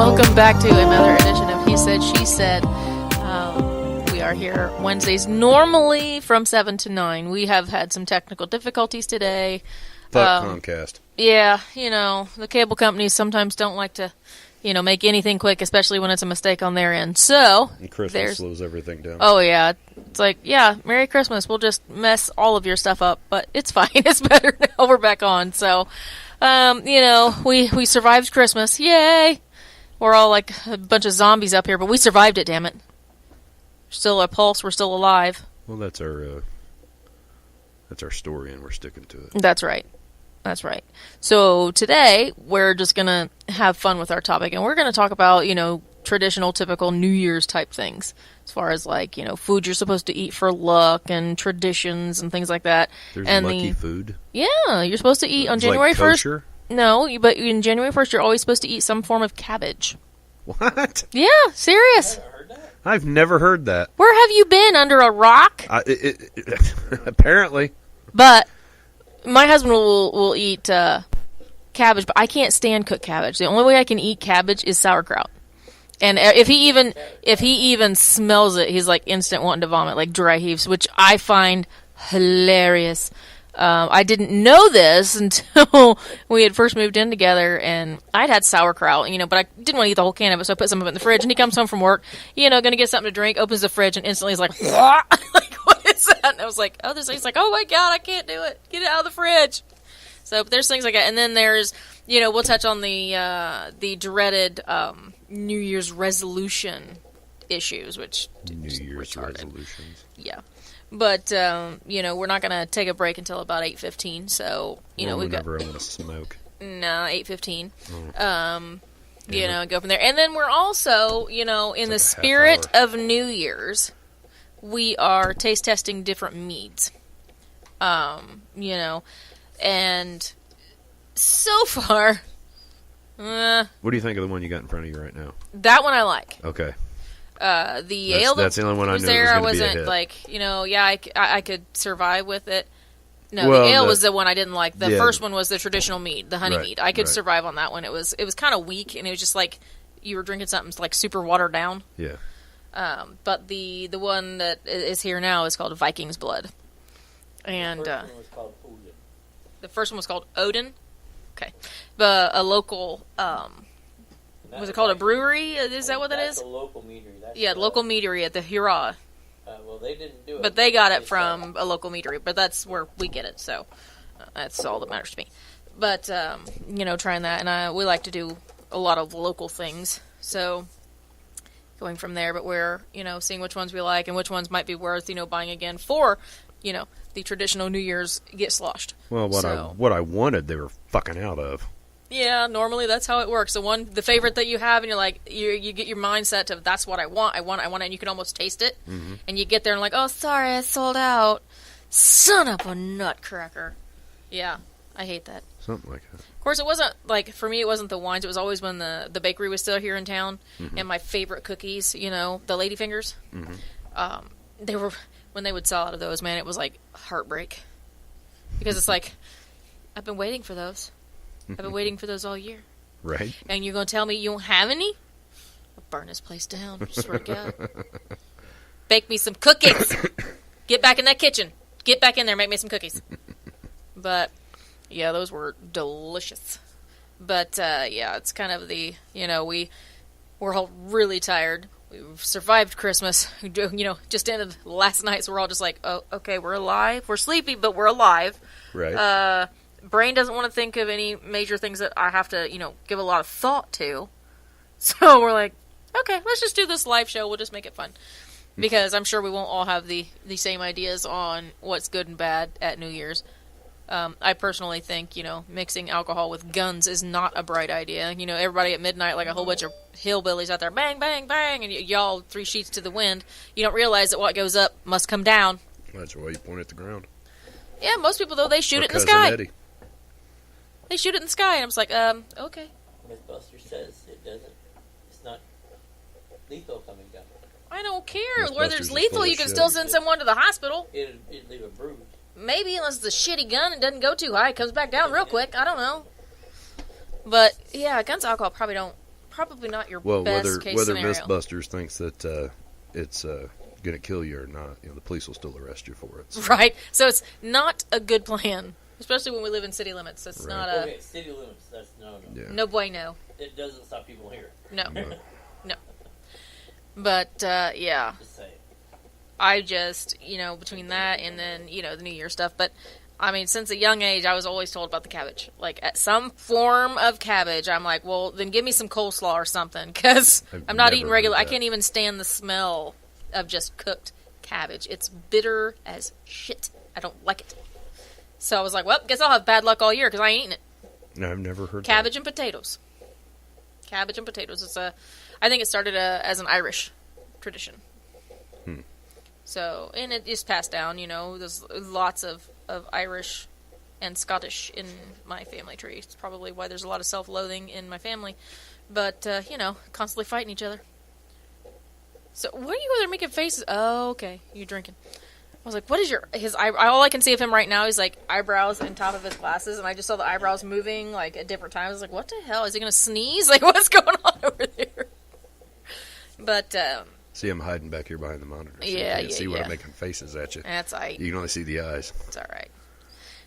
Welcome back to another edition of He Said, She Said. We are here Wednesdays, normally from 7 to 9. We have had some technical difficulties today. Comcast. Yeah, the cable companies sometimes don't like to, make anything quick, especially when it's a mistake on their end. So, And Christmas slows everything down. Oh, yeah. It's like, yeah, Merry Christmas. We'll just mess all of your stuff up, but it's fine. It's better now. We're back on. So, we survived Christmas. Yay! We're all like a bunch of zombies up here, but we survived it, damn it. Still a pulse, we're still alive. Well, that's our story, and we're sticking to it. That's right. That's right. So today, we're just going to have fun with our topic, and we're going to talk about, traditional, typical New Year's type things. As far as, food you're supposed to eat for luck, and traditions, and things like that. There's and lucky food? Yeah, you're supposed to eat on January 1st. Kosher? No, but in January 1st, you're always supposed to eat some form of cabbage. What? Yeah, serious. I've never heard that. Where have you been? Under a rock? Apparently. But my husband will eat cabbage, but I can't stand cooked cabbage. The only way I can eat cabbage is sauerkraut. And if he even smells it, he's like instant wanting to vomit, like dry heaves, which I find hilarious. I didn't know this until we had first moved in together, and I'd had sauerkraut, but I didn't want to eat the whole can of it, so I put some of it in the fridge, and he comes home from work, going to get something to drink, opens the fridge, and instantly is like, like, what is that? And I was like, oh, he's like, oh my God, I can't do it. Get it out of the fridge. So there's things like that. And then there's, we'll touch on the dreaded New Year's resolution issues, which New Year's resolutions. Yeah. But, we're not going to take a break until about 8:15, so, we've got... whenever I want to smoke. No, 8:15. And go from there. And then we're also, in the spirit of New Year's, we are taste testing different meads. And so far... what do you think of the one you got in front of you right now? That one I like. Okay. The ale that's the only one I was knew there. was I going to be a wasn't hit. I could survive with it. No, Well, the ale was the one I didn't like. The yeah. first one was the traditional mead, the honey Right, mead. I could right. survive on that one. It was kind of weak, and it was just like you were drinking something like super watered down. Yeah. But the one that is here now is called Viking's Blood, and The first one was called Odin. the first one was called Odin. Okay, but a local. Was it called a brewery? Is that what that is? That's a local meadery. Yeah, local meadery at the Hurrah. Well, they didn't do it. But they got it from a local meadery. But that's where we get it, so that's all that matters to me. But, trying that. And we like to do a lot of local things. So, going from there. But we're, seeing which ones we like and which ones might be worth, buying again for, the traditional New Year's get sloshed. Well, what I wanted, they were fucking out of. Yeah, normally that's how it works. The favorite that you have, and you're like, you get your mindset to that's what I want, and you can almost taste it. Mm-hmm. And you get there and like, oh, sorry, I sold out. Son of a nutcracker. Yeah, I hate that. Something like that. Of course, it wasn't for me. It wasn't the wines. It was always when the bakery was still here in town, Mm-hmm. and my favorite cookies, the Ladyfingers. Mm-hmm. They were when they would sell out of those. Man, it was like heartbreak because it's like I've been waiting for those. I've been waiting for those all year. Right. And you're going to tell me you don't have any? I'll burn this place down. I swear to God. Bake me some cookies. Get back in that kitchen. Get back in there and make me some cookies. But, yeah, those were delicious. But, it's kind of the, we're all really tired. We've survived Christmas. Just ended last night, so we're all just like, oh, okay, we're alive. We're sleepy, but we're alive. Right. Brain doesn't want to think of any major things that I have to, give a lot of thought to. So we're like, okay, let's just do this live show. We'll just make it fun. Because I'm sure we won't all have the same ideas on what's good and bad at New Year's. I personally think, mixing alcohol with guns is not a bright idea. Everybody at midnight, like a whole bunch of hillbillies out there, bang, bang, bang, and y'all 3 sheets to the wind. You don't realize that what goes up must come down. That's why you point at the ground. Yeah, most people, though, they shoot it in the Cousin sky. Eddie. They shoot it in the sky, and I'm just like, okay. Mythbusters says it doesn't. It's not lethal coming down. I don't care. Mythbusters Where there's is lethal, full you of can shit. still send someone to the hospital. It'd leave a bruise. Maybe, unless it's a shitty gun and doesn't go too high. It comes back down real quick. I don't know. But, yeah, guns and alcohol probably don't probably not your Well, best case whether scenario. Mythbusters thinks that it's going to kill you or not, the police will still arrest you for it. So. Right. So it's not a good plan, especially when we live in city limits. It's Right. not a Okay, city limits. That's no. Yeah. no bueno. It doesn't stop people here. No. No. No. But yeah, Just say. I just between that and then the New Year stuff. But I mean, since a young age, I was always told about the cabbage. Like at some form of cabbage, I'm like, well, then give me some coleslaw or something, because I've I'm not never eating regular. heard I that. can't even stand the smell of just cooked cabbage. It's bitter as shit. I don't like it. So I was like, well, guess I'll have bad luck all year because I ain't eating it. No, I've never heard Cabbage and potatoes. Cabbage and potatoes. I think it started as an Irish tradition. So, and it is passed down, there's lots of Irish and Scottish in my family tree. It's probably why there's a lot of self-loathing in my family. But, constantly fighting each other. So, what are you over there making faces? Oh, okay. You're drinking. I was like, what is his all I can see of him right now is like eyebrows on top of his glasses, and I just saw the eyebrows moving like at different times. I was like, what the hell? Is he gonna sneeze? Like, what's going on over there? But See, I'm hiding back here behind the monitor. So Yeah, you can't see when yeah. I'm making faces at you. that's alright. You can only see the eyes. It's alright.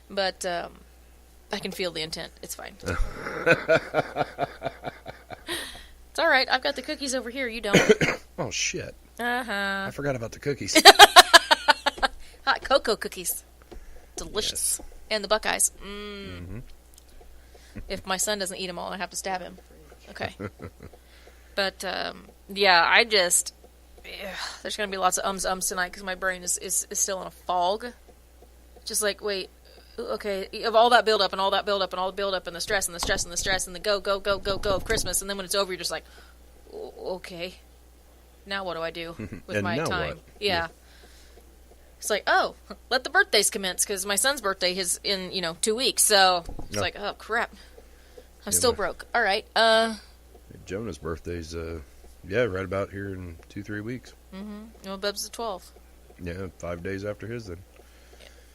But I can feel the intent. It's fine. It's alright. I've got the cookies over here. You don't. Oh, shit. Uh-huh. I forgot about the cookies. Hot cocoa cookies. Delicious. And the Buckeyes. If my son doesn't eat them all, I have to stab him. Okay. But, yeah, there's going to be lots of ums tonight because my brain is still in a fog. Just like, wait, okay, of all that build-up and all that build-up and all the build-up and the stress and the stress and the stress and the go of Christmas, and then when it's over, you're just like, okay, now what do I do with And my now time? what? Yeah. It's like, oh, let the birthdays commence because my son's birthday is in 2 weeks, so it's Yep. like, oh crap, I'm Yeah, still my- broke. All right, Jonah's birthday's, right about here in 2-3 weeks. well, Bub's the 12th, Yeah, 5 days after his then.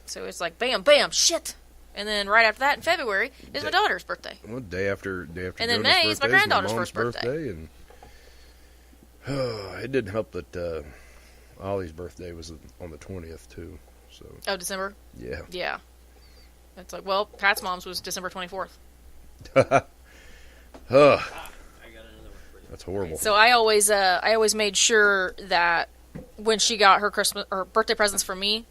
so it's like bam, bam, shit, and then right after that in February is my daughter's birthday. Well, day after And then Jonah's May is my birthday granddaughter's mom's first birthday. and it didn't help that Ollie's birthday was on the 20th too. So Oh, December. yeah, Yeah. It's like, well, Pat's mom's was December 24th. Ugh, I got another one for you. that's horrible. So I always made sure that when she got her Christmas or birthday presents from me,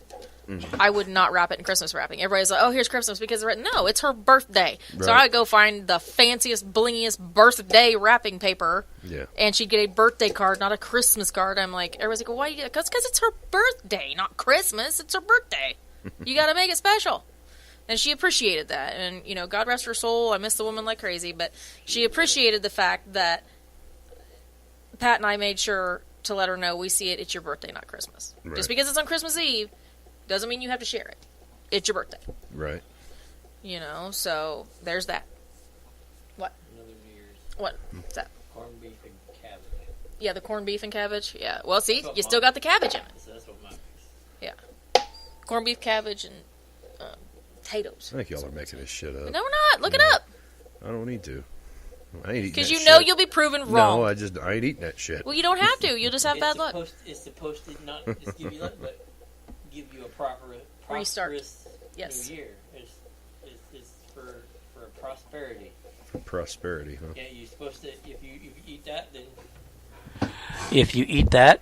I would not wrap it in Christmas wrapping. Everybody's like, "Oh, here's Christmas," because no, it's her birthday. So Right. I would go find the fanciest, blingiest birthday wrapping paper, Yeah, and she'd get a birthday card, not a Christmas card. I'm like, everybody's like, well, "Why?" Because it's her birthday, not Christmas. It's her birthday. You got to make it special. And she appreciated that. And, God rest her soul. I miss the woman like crazy. But she appreciated the fact that Pat and I made sure to let her know we see it. It's your birthday, not Christmas. Right. Just because it's on Christmas Eve doesn't mean you have to share it. It's your birthday. right. So there's that. Another New Year's What's that? corned beef and cabbage. Yeah, the corned beef and cabbage. Yeah. Well, see, That's what you still got the cabbage in it. So that's what mine is. Corned beef, cabbage, and potatoes. I think y'all are making this shit up. No, we're not. Look it up. I don't need to. I ain't eating Because that you know shit. you'll be proven wrong. No, I ain't eating that shit. Well, you don't have to. You'll just have bad luck. It's supposed to not just give you luck, but give you a proper Restart. prosperous Yes. new year. It's for prosperity. Prosperity, huh? Yeah, you're supposed to. If you eat that,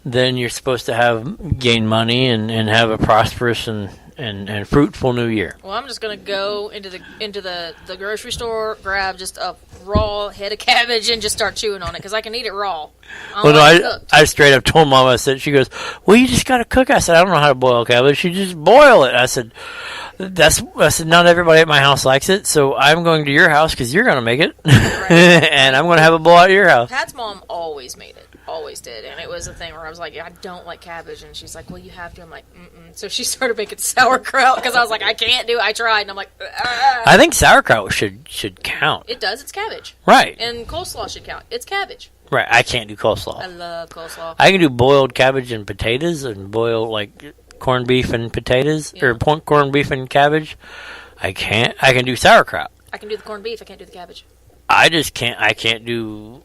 then you're supposed to gain money and have a prosperous and fruitful new year. Well, I'm just gonna go into the grocery store, grab just a raw head of cabbage, and just start chewing on it because I can eat it raw. Well, no, like it cooked. I straight up told Mama. I said, she goes, "Well, you just got to cook." I said, "I don't know how to boil cabbage. You just boil it." I said, not everybody at my house likes it, so I'm going to your house because you're going to make it, and I'm going to have a bowl at your house. Pat's mom always made it. Always did. And it was a thing where I was like, I don't like cabbage. And she's like, well, you have to. I'm like, mm-mm. So she started making sauerkraut because I was like, I can't do it. I tried. And I'm like, I think sauerkraut should count. it does. It's cabbage. Right. And coleslaw should count. It's cabbage. Right. I can't do I coleslaw. love coleslaw. I can do boiled cabbage and potatoes and boil like corned beef and potatoes or corned beef and cabbage. I can do sauerkraut. I can do the corned beef. I can't do the cabbage. I just can't. I can't do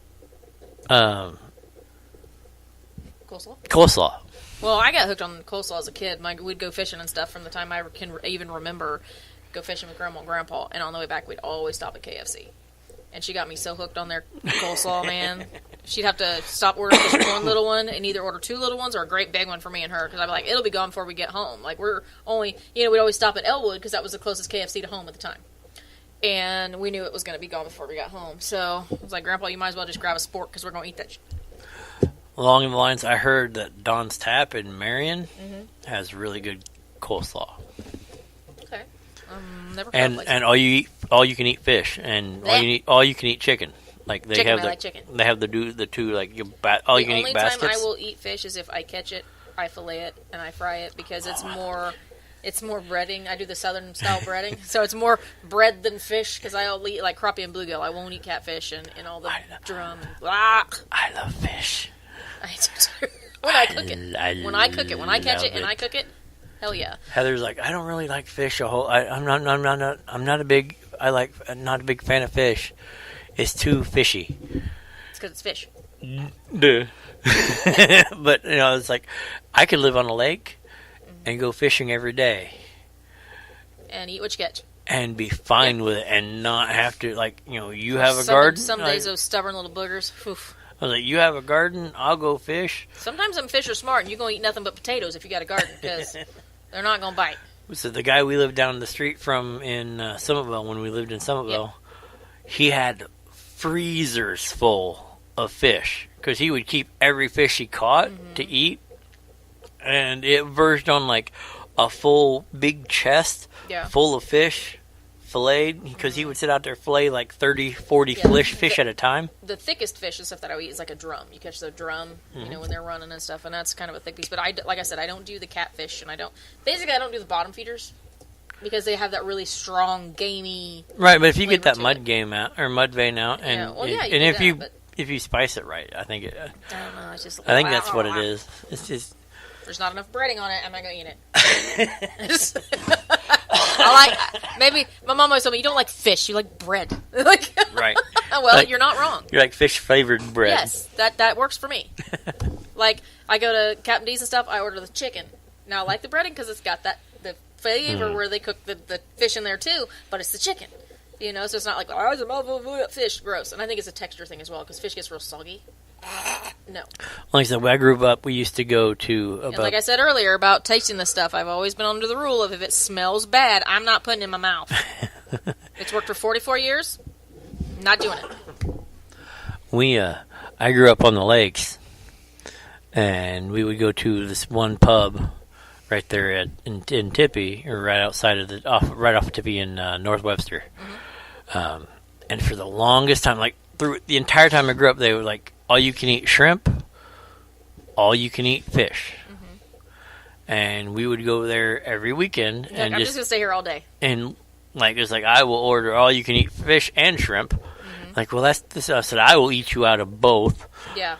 Coleslaw. coleslaw. Well, I got hooked on coleslaw as a kid. We'd go fishing and stuff from the time I can even remember. Go fishing with Grandma and Grandpa, and on the way back, we'd always stop at KFC. And she got me so hooked on their coleslaw, man. She'd have to stop ordering just one little one and either order 2 little ones or a great big one for me and her. Because I'd be like, it'll be gone before we get home. Like, we're only, we'd always stop at Elwood because that was the closest KFC to home at the time. And we knew it was going to be gone before we got home. So I was like, Grandpa, you might as well just grab a spork because we're going to eat that shit. Along the lines, I heard that Don's Tap in Marion has really good coleslaw. Okay. Never felt like And all you can eat fish, and all you can eat chicken. Like they chicken, have I like chicken. They have the two like you can eat baskets. The only time I will eat fish is if I catch it, I fillet it, and I fry it because it's more breading. I do the southern style breading, so it's more bread than fish because I'll eat like crappie and bluegill. I won't eat catfish and all the drum. I love fish. I do too. When I cook it, when I catch it and I cook it, hell yeah. Heather's like, I don't really like fish a whole. I'm not a big fan of fish. It's too fishy. It's because it's fish. Duh. But it's like I could live on a lake and go fishing every day and eat what you catch and be fine with it and not have to you have a garden. Some days those stubborn little boogers. Oof. I was like, you have a garden, I'll go fish. Sometimes them fish are smart, and you're going to eat nothing but potatoes if you got a garden, because they're not going to bite. So the guy we lived down the street from in Summitville, when we lived in Summitville, he had freezers full of fish, because he would keep every fish he caught to eat, and it verged on like a full big chest full of fish. Filleted, because he would sit out there fillet like 30, 40 fish at a time. The thickest fish and stuff that I would eat is like a drum. You catch the drum, when they're running and stuff, and that's kind of a thick piece. But like I said, I don't do the catfish, and I don't do the bottom feeders because they have that really strong, gamey. Right, but if you get that mud vein out, and if you spice it right, I think it. I don't know. It's just. I think that's what it is. It's just. There's not enough breading on it. I'm not going to eat it. Maybe my mom always told me, you don't like fish, you like bread. Right. Well, you're not wrong. You like fish flavored bread. Yes, that works for me. Like, I go to Captain D's and stuff, I order the chicken. Now, I like the breading because it's got the flavor where they cook the fish in there too, but it's the chicken. So it's not like, oh, it's a mouthful of fish, gross. And I think it's a texture thing as well, because fish gets real soggy. No. Like I said, when I grew up, we used to go to... And like I said earlier about tasting this stuff, I've always been under the rule of if it smells bad, I'm not putting it in my mouth. It's worked for 44 years. Not doing it. I grew up on the lakes, and we would go to this one pub right there in Tippy, or right outside of right off of Tippy in North Webster. And for the longest time, like through the entire time I grew up, they were like, all you can eat shrimp, all you can eat fish. And we would go there every weekend. And I'm just going to stay here all day. And it's like, I will order all you can eat fish and shrimp. Like, well, that's this. I said, I will eat you out of both. Yeah.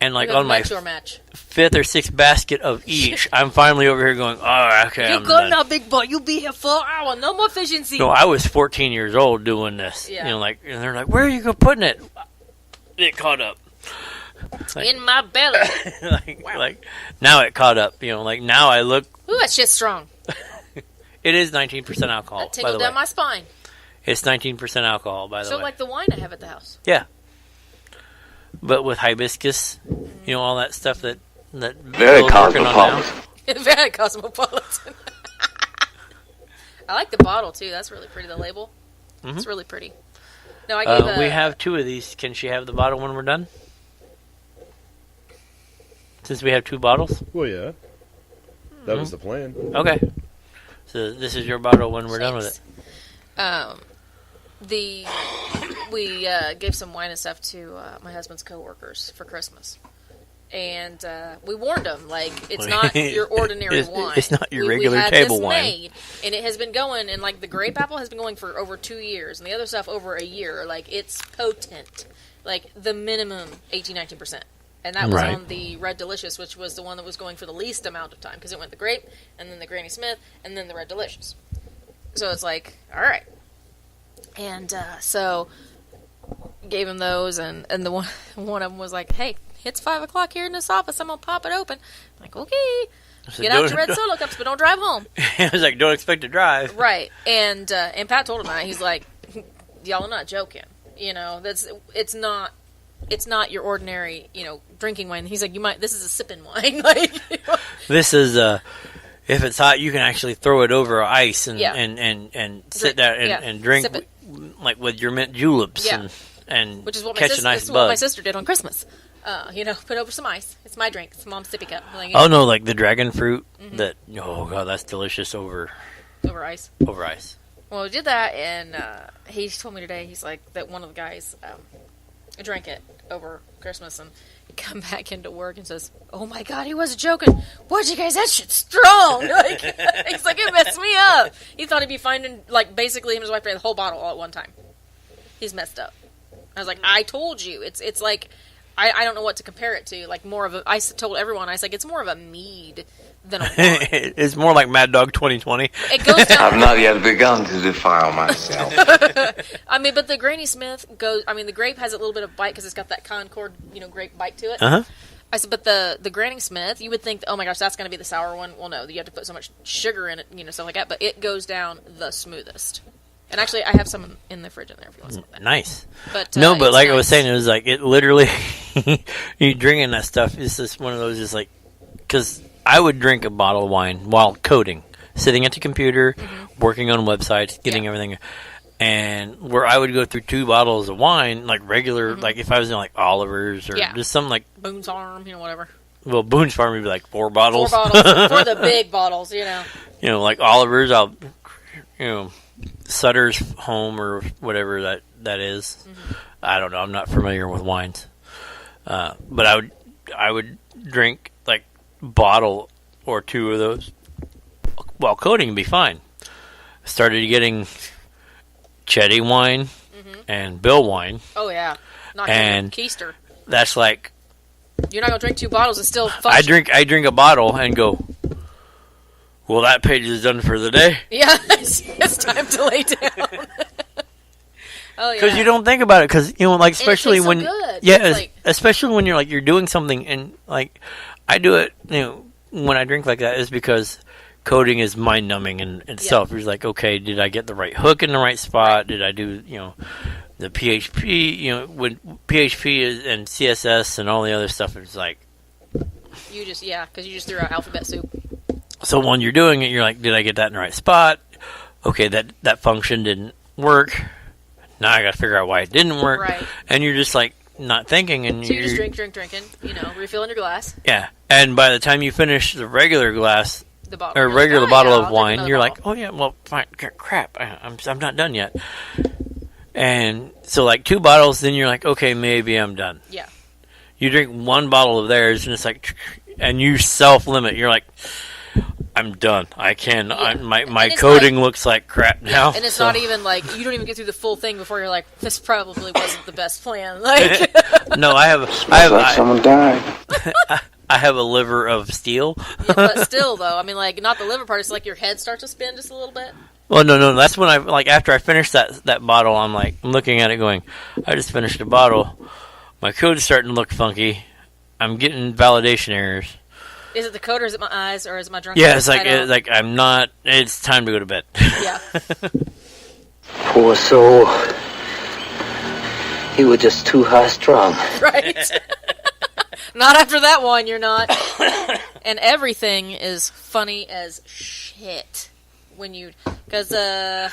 And like on my match. 5th or 6th basket of each, I'm finally over here going, oh, okay, You're good now, big boy. You'll be here for an hour. No more fish and seafood. No, I was 14 years old doing this. Yeah. And they're like, where are you putting it? It caught up. In my belly. Now it caught up. Now I look. Ooh, that shit's strong. It is 19% alcohol. That tingled down my spine. It's 19% alcohol, by the way. So like the wine I have at the house. Yeah. But with hibiscus, all that stuff that very cosmopolitan. Very cosmopolitan. I like the bottle too. That's really pretty. The label. It's really pretty. No, I gave we have 2 of these. Can she have the bottle when we're done? Since we have 2 bottles? Well, yeah. That was the plan. Okay. So this is your bottle when we're done with it. We gave some wine and stuff to my husband's coworkers for Christmas. And we warned them, it's not your ordinary wine. It's not your regular table wine. Made, and it has been going, and the grape apple has been going for over 2 years, and the other stuff over a year. It's potent. The minimum 18-19%. And that was on the Red Delicious, which was the one that was going for the least amount of time, because it went the grape, and then the Granny Smith, and then the Red Delicious. So it's all right. And so gave him those, and the one of them was like, "Hey, it's 5 o'clock here in this office. I'm gonna pop it open." I'm like, "Okay, get out your red Solo cups, but don't drive home." I was like, don't expect to drive. Right, and Pat told him that. He's like, "Y'all are not joking. You know, it's not your ordinary, drinking wine." He's like, this is a sipping wine. Like, This is if it's hot, you can actually throw it over ice and Yeah. and sit there and drink Sip it. like with your mint juleps Yeah. and which is what catch a nice this is what my buzz. sister did on Christmas. Put over some ice. It's my drink. It's mom's sippy cup. Like, Oh no, like the dragon fruit that oh god, that's delicious over over ice. ice. Well, we did that, and he told me today, he's like, that one of the guys drank it over Christmas, and come back into work and says, "Oh my god, he wasn't joking. What'd you guys, that shit's strong." Like, he's like, it messed me up. He thought he'd be finding, like, basically him and his wife drank the whole bottle all at one time. He's messed up. I was like, I told you. It's like, I don't know what to compare it to. Like, more of a, I told everyone, I was like, it's more of a mead than a wine. It's more like Mad Dog 2020. It goes down. I've not yet begun to defile myself. I mean, but the Granny Smith goes. I mean, the grape has a little bit of bite because it's got that Concord, grape bite to it. Uh huh. I said, but the Granny Smith, you would think, oh my gosh, that's going to be the sour one. Well, no, you have to put so much sugar in it, stuff like that. But it goes down the smoothest. And actually, I have some in the fridge in there if you want some. Nice. But No, but it's like I nice. was saying, it was like it literally. You drinking that stuff is just one of those, just like, because I would drink a bottle of wine while coding, sitting at the computer, working on websites, getting Yeah. everything, and where I would go through 2 bottles of wine, like regular, like if I was in like Oliver's or Yeah. just something like, Boone's Farm, whatever. well, Boone's Farm would be like 4 bottles. 4 bottles for the big bottles, Like Oliver's, Sutter's Home or whatever that is. I don't know. I'm not familiar with wines, but I would drink like bottle or 2 of those while coding and be fine. Started getting Chetty wine and Bill wine. Oh yeah, not And- keister. That's like You're not gonna drink 2 bottles and still function. I drink a bottle and go, well, that page is done for the day. Yeah, it's time to lay down. Oh yeah, Because you don't think about it, because like especially tastes so when good. yeah, It's like- especially when you're doing something, and like I do it, when I drink like that is because coding is mind numbing in itself. You're like, okay, did I get the right hook in the right spot? Did I do the PHP? When PHP is and CSS and all the other stuff, it's like, you just because you just threw out alphabet soup. so when you're doing it, you're like, did I get that in the right spot? Okay, that function didn't work. Now I got to figure out why it didn't work. Right. And you're just like not thinking, and So you just drinking, refilling your glass, yeah. And by the time you finish the regular glass the bottle, or You're regular like, bottle I'll of drink wine, another you're bottle. like, oh yeah, well, fine, crap, I'm not done yet. And so like 2 bottles, then you're like, okay, maybe I'm done. Yeah. You drink 1 bottle of theirs, and it's like, and you self-limit. You're like, I'm done. I can. Yeah. My And it's coding looks like crap now. And it's so- not even like you don't even get through the full thing before you're like, this probably wasn't the best plan. Like, No, I have Someone died. I have a liver of steel. but still though, I mean, like not the liver part. It's like your head starts to spin just a little bit. Well, no. That's when after I finished that bottle, I'm looking at it going, I just finished a bottle. My code's starting to look funky. I'm getting validation errors. Is it the coat or is it my eyes or is it my drunk? Yeah, it's I don't- like I'm not. It's time to go to bed. yeah. Poor soul. He was just too high strung. Right. Not after that one, you're not. And everything is funny as shit when you because the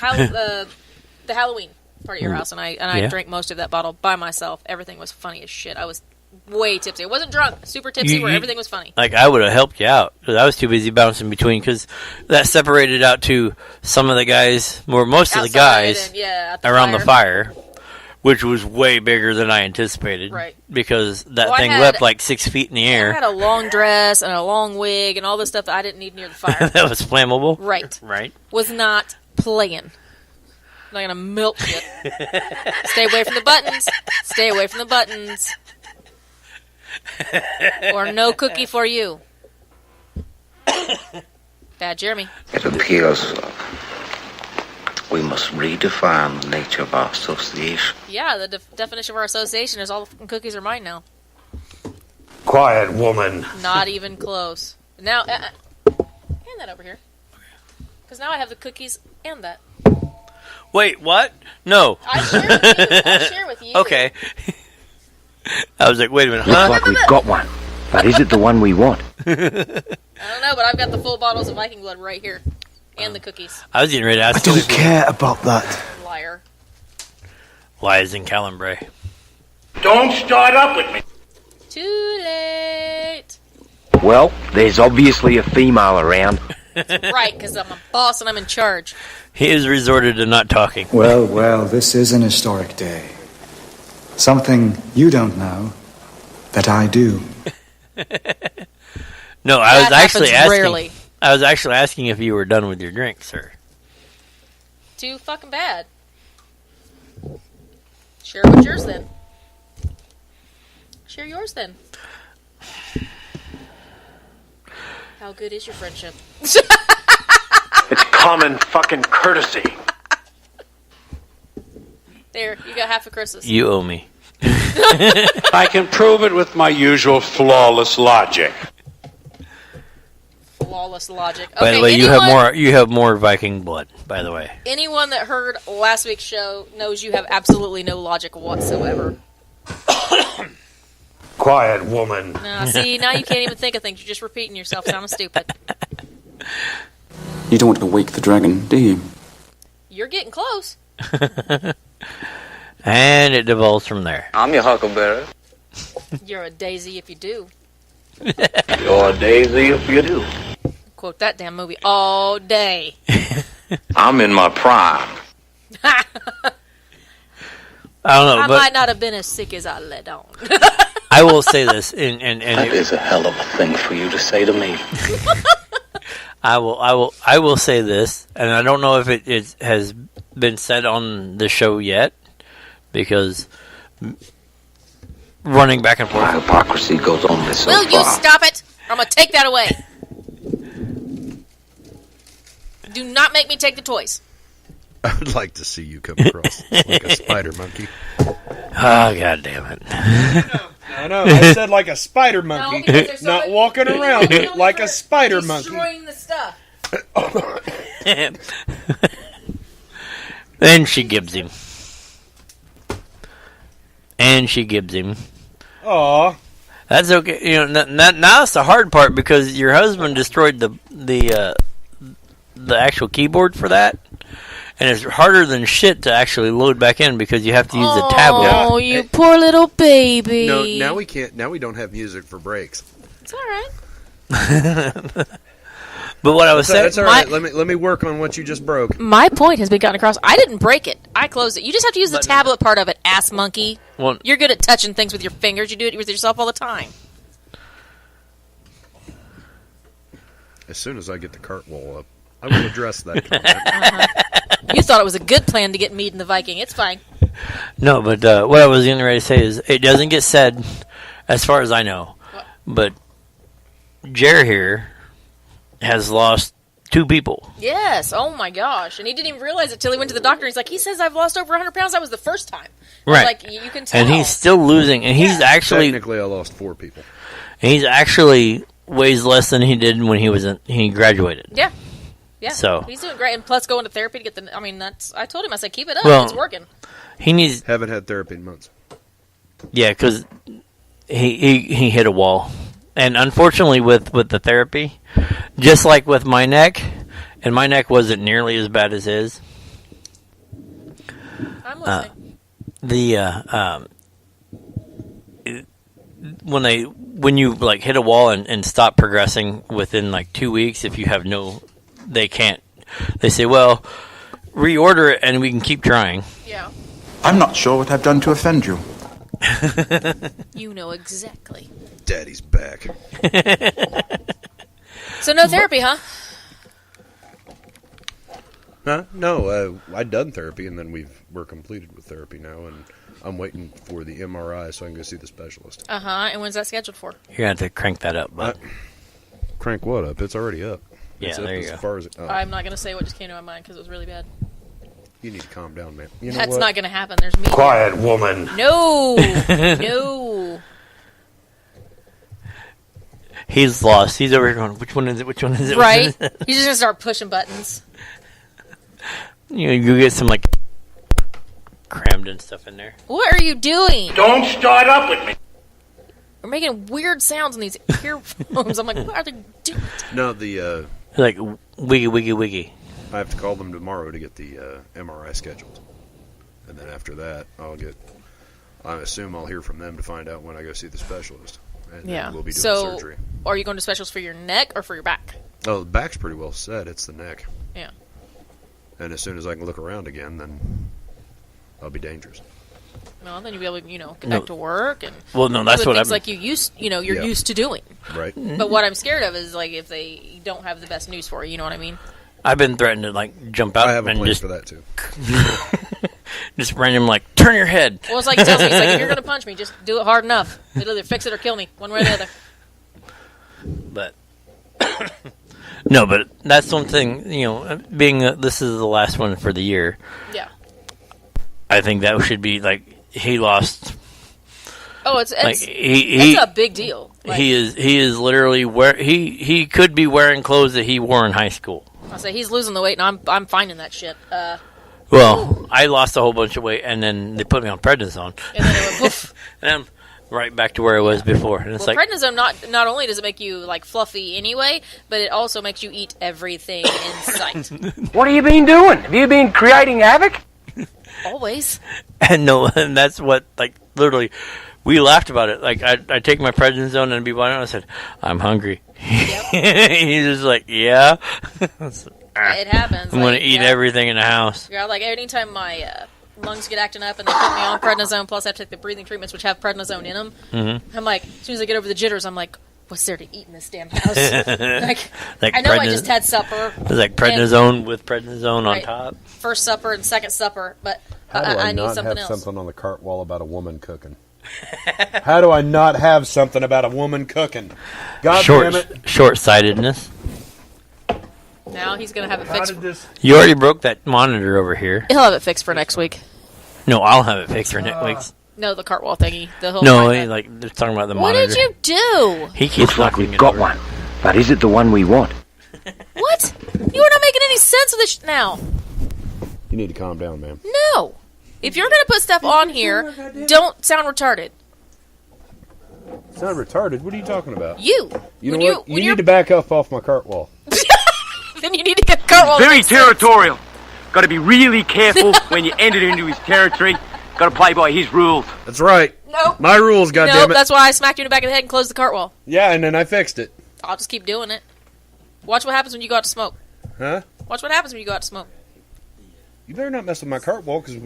Halloween party at your house, and I Yeah. drank most of that bottle by myself. Everything was funny as shit. I was way tipsy. I wasn't drunk, super tipsy, where everything was funny. Like I would have helped you out because I was too busy bouncing between. Because that separated out to some of the guys, or most of the Outside guys and, at around the fire, which was way bigger than I anticipated. Right. Because that Well, I thing had- leapt like 6 feet in the I air. had a long dress and a long wig and all this stuff that I didn't need near the fire. That was flammable. Right. Right. Was not playing. I'm not gonna milk shit. Stay away from the buttons. Stay away from the buttons. Or no cookie for you. Bad Jeremy. It appears We must redefine the nature of our association. Yeah, the definition of our association is all the fucking cookies are mine now. Quiet, woman. Not even close. Now, hand that over here. Because now I have the cookies and that. Wait, what? No. I share with you. I share with you. Okay. I was like, wait a minute, Looks huh? like we've got one. But is it the one we want? I don't know, but I've got the full bottles of Viking blood right here. And the cookies. I was getting ready to I ask you. don't care about that. Liar. Lies in Calibre. Don't start up with me. Too late. Well, there's obviously a female around. Right, because I'm a boss and I'm in charge. He has resorted to not talking. Well, well, this is an historic day. Something you don't know that I do. No, I was That actually happens asking. rarely. I was actually asking if you were done with your drink, sir. Too fucking bad. Share what's yours then. Share yours then. How good is your friendship? It's common fucking courtesy. There, you got half a Christmas. You owe me. I can prove it with my usual flawless logic. Flawless logic. Okay, By the way, anyone, you have more Viking blood. By the way, Anyone that heard last week's show knows you have absolutely no logic whatsoever. Quiet, woman. No, see, now you can't even think of things. You're just repeating yourself, sounding stupid. You don't want to wake the dragon, do you? You're getting close. and it devolves from there. I'm your huckleberry. You're a daisy if you do. You're a daisy if you do. Quote that damn movie all day. I'm in my prime. I don't know, I but might not have been as sick as I let on. I will say this, and That is a hell of a thing for you to say to me. I will say this, and I don't know if it has been said on the show yet, because running back and My forth. hypocrisy goes only so Will you far. stop it? Or I'm going to take that away. Do not make me take the toys. I would like to see you come across like a spider monkey. Oh, God damn it. I know. I said like a spider monkey, because there's so not many- walking around Only like for a spider monkey. Destroying the stuff. And she gives him. And she gives him. Aw. That's okay. You know, now that's the hard part, because your husband destroyed the actual keyboard for that, and it's harder than shit to actually load back in because you have to use the tablet. Oh, you poor little baby. No, now we can't. Now we don't have music for breaks. It's all right. But what I was saying, That's all right. Let me work on what you just broke. My point has been gotten across. I didn't break it. I closed it. You just have to use the tablet part of it, ass monkey. well, You're good at touching things with your fingers. You do it with yourself all the time. As soon as I get the cart wall up, I will address that comment. You thought it was a good plan to get Mead and the Viking. It's fine. no, but what I was getting ready to say is it doesn't get said, as far as I know, but Jer here has lost 2 people. Yes. Oh my gosh. And he didn't even realize it till he went to the doctor. He's like, he says I've lost over 100 pounds. That was the first time. I was Right. like, you can tell. And he's still losing, and he's actually Technically, I lost 4 people. weighs less than he did when he graduated. Yeah. Yeah. So- he's doing great. And plus going to therapy to get the. I mean, I told him, I said, keep it up. Well- It's working. He needs, Haven't had therapy in months. yeah, because he hit a wall, and unfortunately with the therapy, just like with my neck, and my neck wasn't nearly as bad as his. I'm listening. When you like hit a wall and stop progressing within like 2 weeks, if you have they can't. They say, well, reorder it and we can keep trying. Yeah. I'm not sure what I've done to offend you. You know exactly. Daddy's back. So no therapy, huh? Huh? No, I'd done therapy, and then we're completed with therapy now, and I'm waiting for the MRI so I can go see the specialist. Uh-huh. And when's that scheduled for? You're gonna have to crank that up, but Crank what up? It's already up. yeah, It's up there you as go. far as I'm not going to say what just came to my mind because it was really bad. You need to calm down, man. You know That's what? not going to happen. There's me. Quiet, woman. No. No. He's lost. He's over here going, which one is it? Which one is it? Right? Which one is it? He's just going to start pushing buttons. You get some, like, crammed and stuff in there. What are you doing? Don't start up with me. We're making weird sounds in these earphones. I'm like, what are they doing? No, the Like, wiggy, wiggy, wiggy. I have to call them tomorrow to get the MRI scheduled, and then after that, I assume I'll hear from them to find out when I go see the specialist, and Yeah. then we'll be doing So, surgery. are you going to specials for your neck or for your back? Oh, the back's pretty well set. It's the neck. Yeah. And as soon as I can look around again, then I'll be dangerous. Well, then you'll be able to, get back to work and Well, no, that's do what things I'm... like you're Yeah. used to doing. Right. But what I'm scared of is like if they don't have the best news for you. You know what I mean? I've been threatened to, like, jump out I have a and plan just, for that too. just random, like, turn your head. Well, it's like he tells me, he's like, if you're going to punch me, just do it hard enough. It'll either fix it or kill me, one way or the other. But no, but that's one thing. Being that this is the last one for the year, Yeah. I think that should be like he lost. Oh, it's Like he it's a big deal. Like, he is literally where he could be wearing clothes that he wore in high school. I say he's losing the weight, and I'm finding that shit. Well, I lost a whole bunch of weight, and then they put me on prednisone, And then it went poof. and I'm right back to where I was before. And it's Well, like prednisone not only does it make you like fluffy anyway, but it also makes you eat everything in sight. What have you been doing? Have you been creating havoc? Always. and that's what like literally. We laughed about it. Like I take my prednisone and be buying it. I said, "I'm hungry." Yep. He's just like, "Yeah." It happens. I'm like, gonna eat everything in the house. Yeah, like anytime my lungs get acting up and they put me on prednisone, plus I have to take the breathing treatments which have prednisone in them. Mm-hmm. I'm like, as soon as I get over the jitters, I'm like, what's there to eat in this damn house? Like I know I just had supper. It's like prednisone with prednisone on Right. top. First supper and second supper, but How do I need not something have else. something on the cart wall about a woman cooking? How do I not have something about a woman cooking? God damn it! Short-sightedness. Now he's gonna have it How fixed. did this? You already broke that monitor over here. He'll have it fixed for next week. No, I'll have it fixed for next week. No, the cart wall thingy. The whole No, iPad. like they're talking about the What monitor. did you do? He keeps Looks like knocking we've it got over. one. But is it the one we want? What? You are not making any sense of this now. You need to calm down, man. No. If you're gonna put stuff on here, don't sound retarded. It's not retarded. What are you talking about? You. You know When what? when You need to back off my cart wall. Then you need to get a cart wall. Very territorial. Got to be really careful when you enter into his territory. Got to play by his rules. That's right. Nope. My rules, Nope, goddammit. that's why I smacked you in the back of the head and closed the cart wall. Yeah, and then I fixed it. I'll just keep doing it. Watch what happens when you go out to smoke. Huh? Watch what happens when you go out to smoke. You better not mess with my cart wall because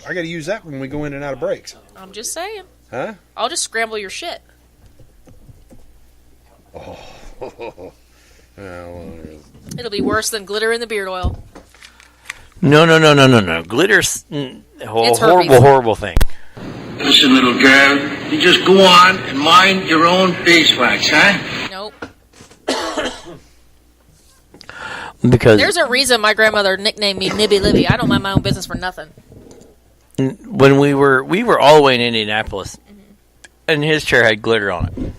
I got to use that when we go in and out of breaks. I'm just saying. Huh? I'll just scramble your shit. Oh. It'll be worse than glitter in the beard oil. No. Glitter's a It's horrible, herpes. horrible thing. Listen, little girl, you just go on and mind your own beeswax, huh? Nope. Because There's a reason my grandmother nicknamed me Nibby Libby. I don't mind my own business for nothing. when we were all the way in Indianapolis, and his chair had glitter on it.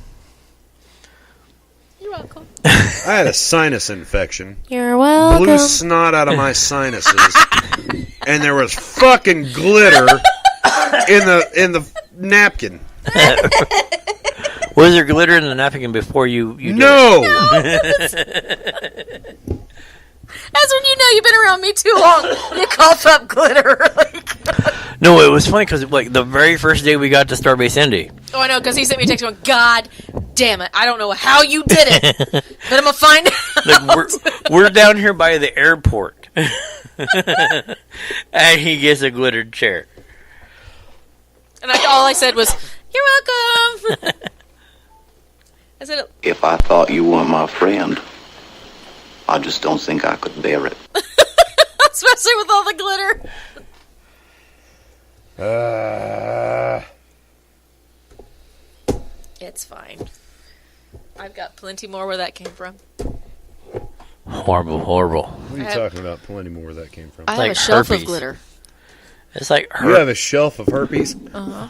You're welcome. I had a sinus infection. You're welcome. Blew snot out of my sinuses, and there was fucking glitter in the napkin. Was there glitter in the napkin before you did No. That's when you know you've been around me too long. You cough up glitter. No, it was funny because like the very first day we got to Starbase Indy, Oh, I know, because he sent me a text going, God damn it. I don't know how you did it, but I'm going to find out. like we're down here by the airport, and he gets a glittered chair. And all I said was, you're welcome. I said, If I thought you weren't my friend, I just don't think I could bear it. especially with all the glitter. It's fine. I've got plenty more where that came from. Horrible. We What are you talking about? Plenty more where that came from. I have like a shelf herpes. of glitter. It's like You have a shelf of herpes? Uh-huh.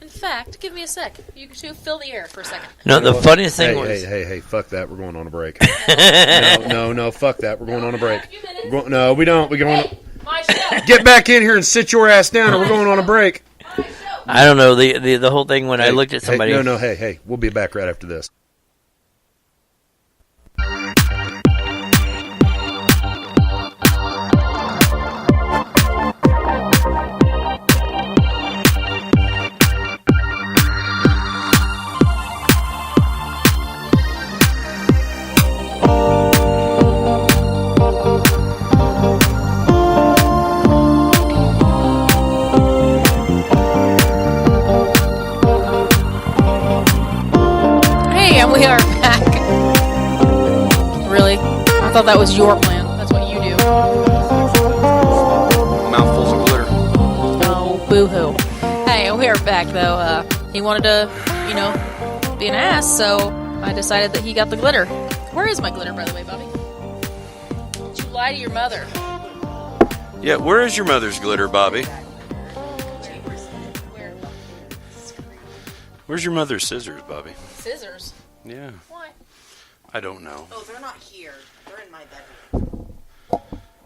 In fact, give me a sec. You can fill the air for a second. No, the funniest thing was... Hey, fuck that. We're going on a break. No, fuck that. We're going on a break. No, we don't. We're going. My shelf. Get back in here and sit your ass down, or we're going on a break. I don't know, the whole thing when I looked at somebody... Hey, we'll be back right after this. Hey, and we are back. Really? I thought that was your plan. That's what you do. Mouthfuls of glitter. Oh, boo-hoo. Hey, we are back, though. He wanted to, be an ass, so I decided that he got the glitter. Where is my glitter, by the way, Bobby? Did you lie to your mother? Yeah, where is your mother's glitter, Bobby? Where? Where's your mother's scissors, Bobby? Scissors? Yeah. Why? I don't know. Oh, they're not here. They're in my bedroom.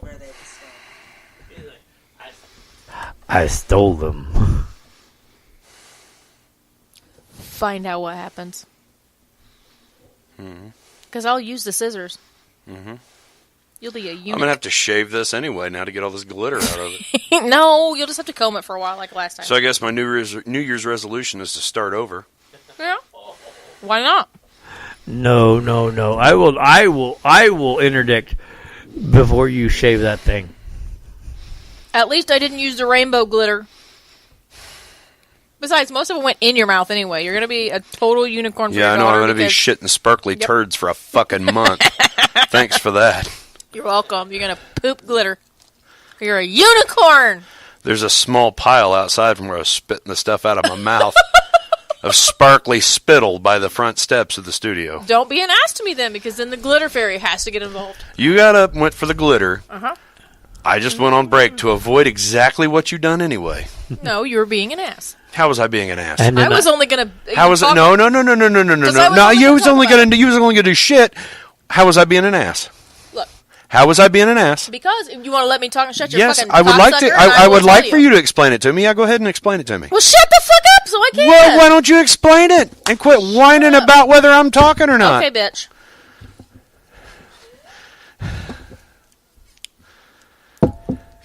Where they stay. I stole them. Find out what happens. Mm-hmm. Because I'll use the scissors. Mm-hmm. You'll be a I'm unit. going to have to shave this anyway now to get all this glitter out of it. No, you'll just have to comb it for a while like last time. So I guess my New Year's resolution is to start over. Yeah. Why not? No. I will interdict before you shave that thing. At least I didn't use the rainbow glitter. Besides, most of it went in your mouth anyway. You're going to be a total unicorn for Yeah, your I know. daughter I'm going to be because- shitting sparkly Yep. turds for a fucking month. Thanks for that. You're welcome. You're going to poop glitter. You're a unicorn! There's a small pile outside from where I was spitting the stuff out of my mouth of sparkly spittle by the front steps of the studio. Don't be an ass to me then, because then the glitter fairy has to get involved. You got up and went for the glitter. Uh-huh. I just went on break to avoid exactly what you done anyway. No, you were being an ass. How was I being an ass? And I then was only going to... How was it? No. Because I was No, only you gonna was talk only about going to do shit. How was I being an ass? Look, How was I being an ass? because if you want to let me talk and shut your Yes, fucking I would like to. cocksucker, I will would like tell for you to explain it to me. Yeah, go ahead and explain it to me. Well, shut the fuck up so I can. Well, why don't you explain it and quit whining about whether I'm talking or not? Okay, bitch.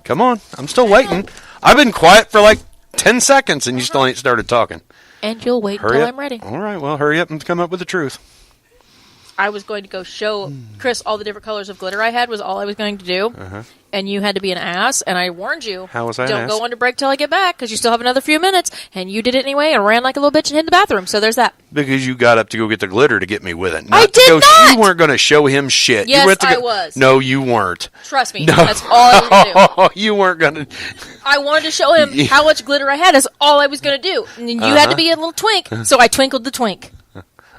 Come on, I'm still waiting. I've been quiet for like 10 seconds and you still ain't started talking. And you'll wait Hurry until up. I'm ready. All right, well, hurry up and come up with the truth. I was going to go show Chris all the different colors of glitter I had was all I was going to do. Uh-huh. And you had to be an ass, and I warned you. How was I an Don't ass? go on to break till I get back, because you still have another few minutes. And you did it anyway and ran like a little bitch and hid in the bathroom. So there's that. Because you got up to go get the glitter to get me with it. I to did go, not! You weren't going to show him shit. Yes, you went to I was. No, you weren't. Trust me. No. That's all I was going to do. You weren't going to. I wanted to show him how much glitter I had. That's all I was going to do. And you had to be a little twink, so I twinkled the twink.